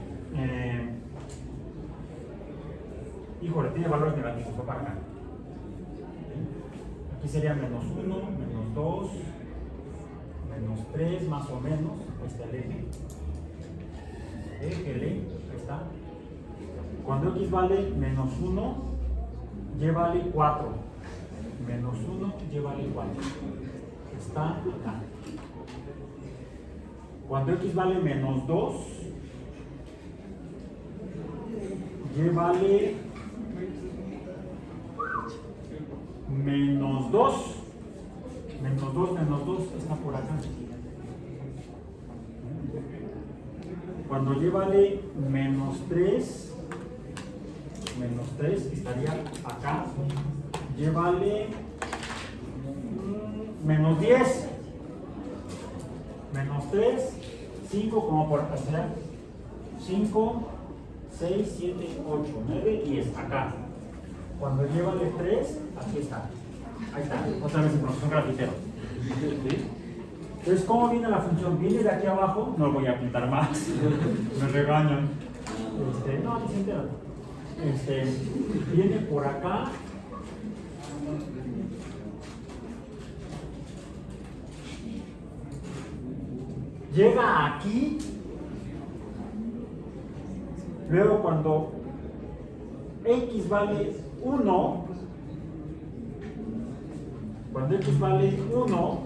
híjole, tiene valores negativos, va para acá. Aquí sería menos 1, menos 2, menos 3, más o menos. Ahí está el eje. Ahí está. Cuando X vale menos 1, Y vale 4. Menos 1, Y vale 4. Está acá. Cuando X vale menos 2, Y vale menos 2. Menos 2, menos 2 está por acá. Cuando Y vale menos 3, estaría acá. Y vale menos 10. Menos 3, 5 como por hacer 5, 6, 7, 8, 9, 10, acá. Cuando Y vale 3, aquí está. Ahí está, otra vez en profesión grafitero. ¿Sí? Entonces, ¿cómo viene la función? Viene de aquí abajo, no voy a pintar más, me regañan. No, aquí se entera. viene por acá. Llega aquí. Luego cuando X vale 1, cuando X vale 1,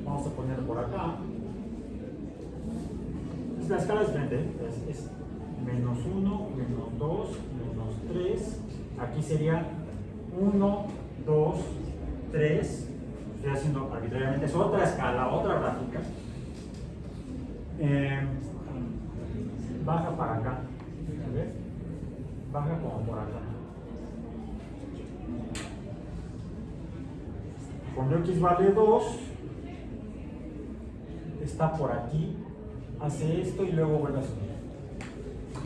vamos a poner por acá. La escala es diferente, es menos 1, menos 2, menos 3. Aquí sería 1, 2, 3. Estoy haciendo arbitrariamente, es otra escala, otra gráfica. Baja para acá. ¿Ves? Baja como por acá. Cuando X vale 2, está por aquí. Hace esto y luego vuelve a subir.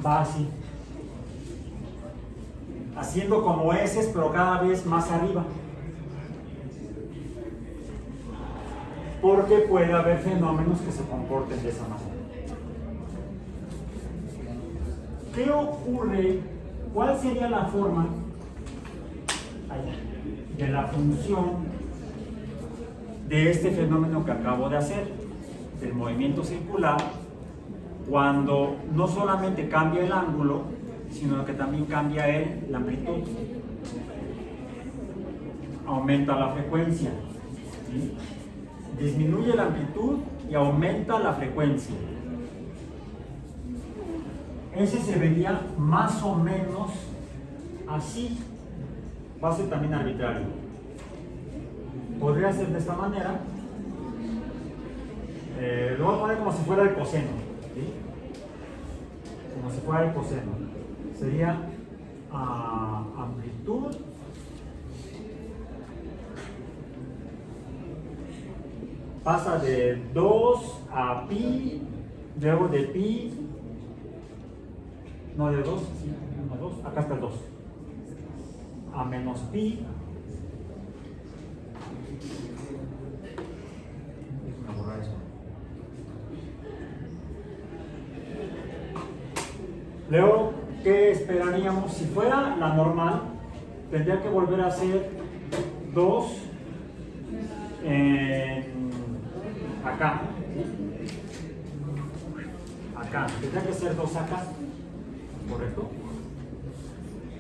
Va así. Haciendo como S, pero cada vez más arriba. Porque puede haber fenómenos que se comporten de esa manera. ¿Qué ocurre? ¿Cuál sería la forma de la función de este fenómeno que acabo de hacer, del movimiento circular, cuando no solamente cambia el ángulo, sino que también cambia la amplitud? Aumenta la frecuencia, ¿sí? Disminuye la amplitud y aumenta la frecuencia. Ese se vería más o menos así. Va a ser también arbitrario. Podría ser de esta manera. Lo voy a poner como si fuera el coseno, ¿sí? Como si fuera el coseno. Sería amplitud pasa de 2 a pi, luego de pi, no de 2, sí, 1, 2, acá está el 2, a menos pi, voy a borrar eso. Luego, ¿qué esperaríamos? Si fuera la normal, tendría que volver a ser 2 acá, ¿sí? Acá, tendría que ser 2 acá, ¿correcto?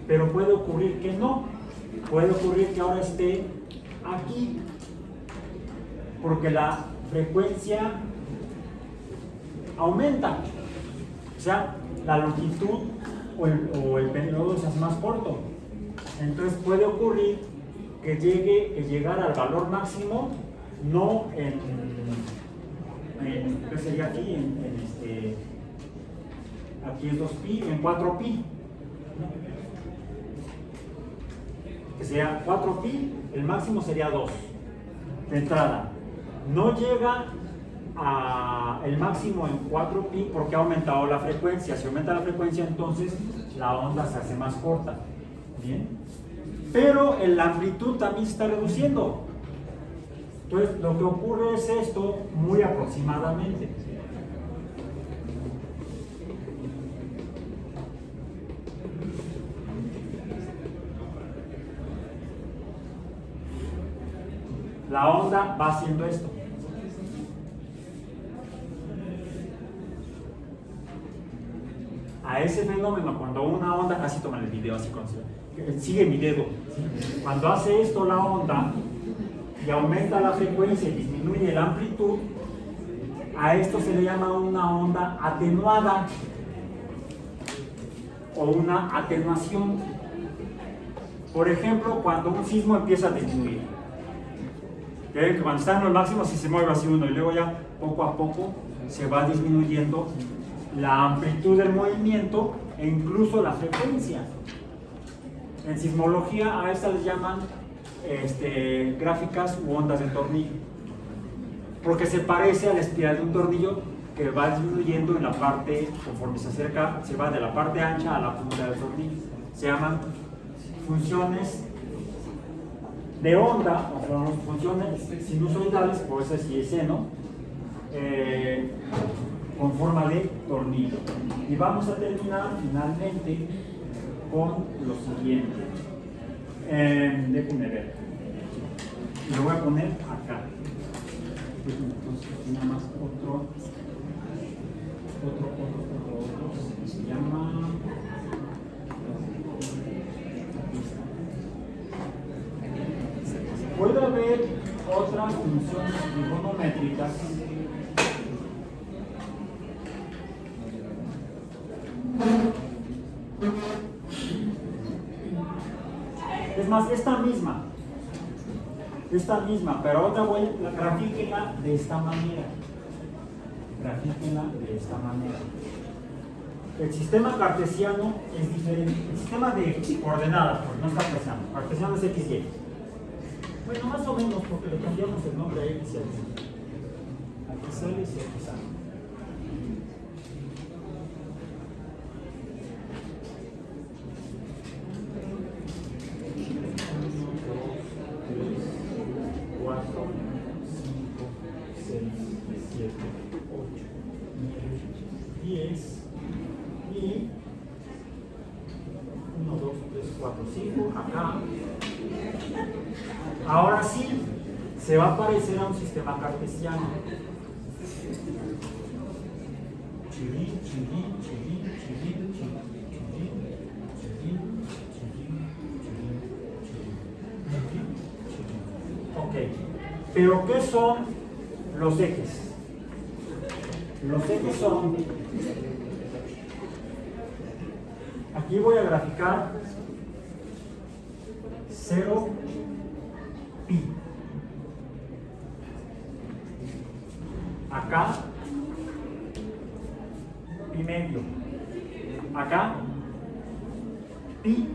Pero puede ocurrir que no, puede ocurrir que ahora esté aquí, porque la frecuencia aumenta, o sea, la longitud o el periodo se hace más corto. Entonces puede ocurrir que llegar al valor máximo, no ¿qué sería aquí? Aquí es 2pi, en 4pi. Que sea 4pi, el máximo sería 2 de entrada. No llega el máximo en 4pi porque ha aumentado la frecuencia. Si aumenta la frecuencia, entonces la onda se hace más corta. ¿Bien? Pero la amplitud también se está reduciendo. Entonces, lo que ocurre es esto muy aproximadamente. La onda va haciendo esto. A ese fenómeno, cuando una onda, casi toman el video así, sigue mi dedo, ¿sí? Cuando hace esto la onda y aumenta la frecuencia y disminuye la amplitud, a esto se le llama una onda atenuada o una atenuación. Por ejemplo, cuando un sismo empieza a disminuir, que cuando está en los máximos si se mueve así uno y luego ya poco a poco se va disminuyendo la amplitud del movimiento e incluso la frecuencia. En sismología a estas les llaman gráficas u ondas de tornillo, porque se parece a la espiral de un tornillo que va disminuyendo en la parte, conforme se acerca, se va de la parte ancha a la punta del tornillo. Se llaman funciones de onda, o sea, funciones sinusoidales, por eso sí es seno, con forma de tornillo. Y vamos a terminar finalmente con lo siguiente. Déjenme ver. Lo voy a poner acá. Entonces, nada más otro. Se llama. Puede haber otras funciones trigonométricas es más, esta misma, pero ahora grafíquenla de esta manera. El sistema cartesiano es diferente. El sistema de coordenadas, pues no es cartesiano. Cartesiano es XY. Bueno, más o menos, porque le cambiamos el nombre a X y a Y. Aquí sale y aquí sale. Acá. Ahora sí, se va a parecer a un sistema cartesiano. Ok, pero ¿qué son los ejes? Los ejes son, aquí voy a graficar 0 pi. Acá pi medio. Acá pi.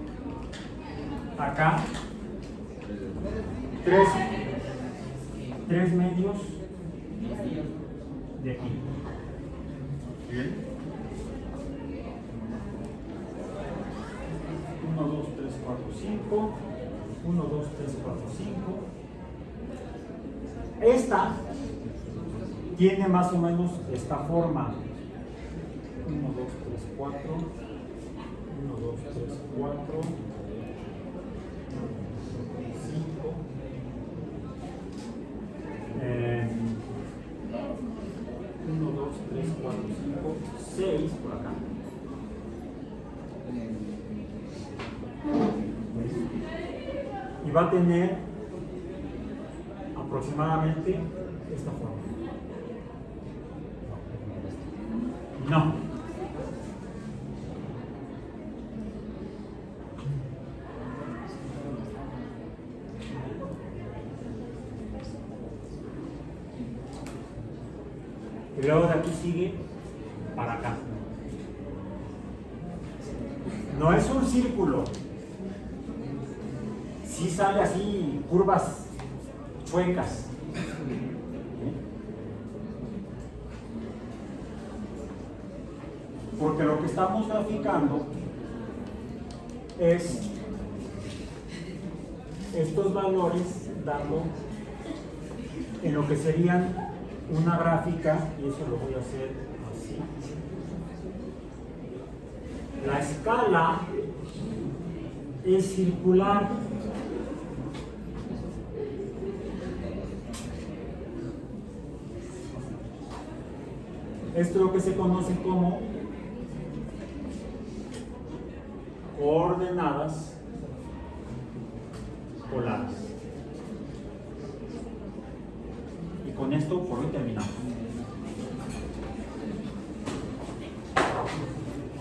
Acá 3 medios de pi. Bien. 1, 2, 3, 4, 5. 1, 2, 3, 4, 5. Esta tiene más o menos esta forma. 1, 2, 3, 4. 1, 2, 3, 4. 5. 1, 2, 3, 4, 5. 6 por acá. Y va a tener aproximadamente esta forma. No. Y luego de aquí sigue para acá. No es un círculo. Sí sale así, curvas chuecas. Porque lo que estamos graficando es estos valores dando en lo que serían una gráfica, y eso lo voy a hacer así. La escala es circular. Esto es lo que se conoce como coordenadas polares. Y con esto por hoy terminamos.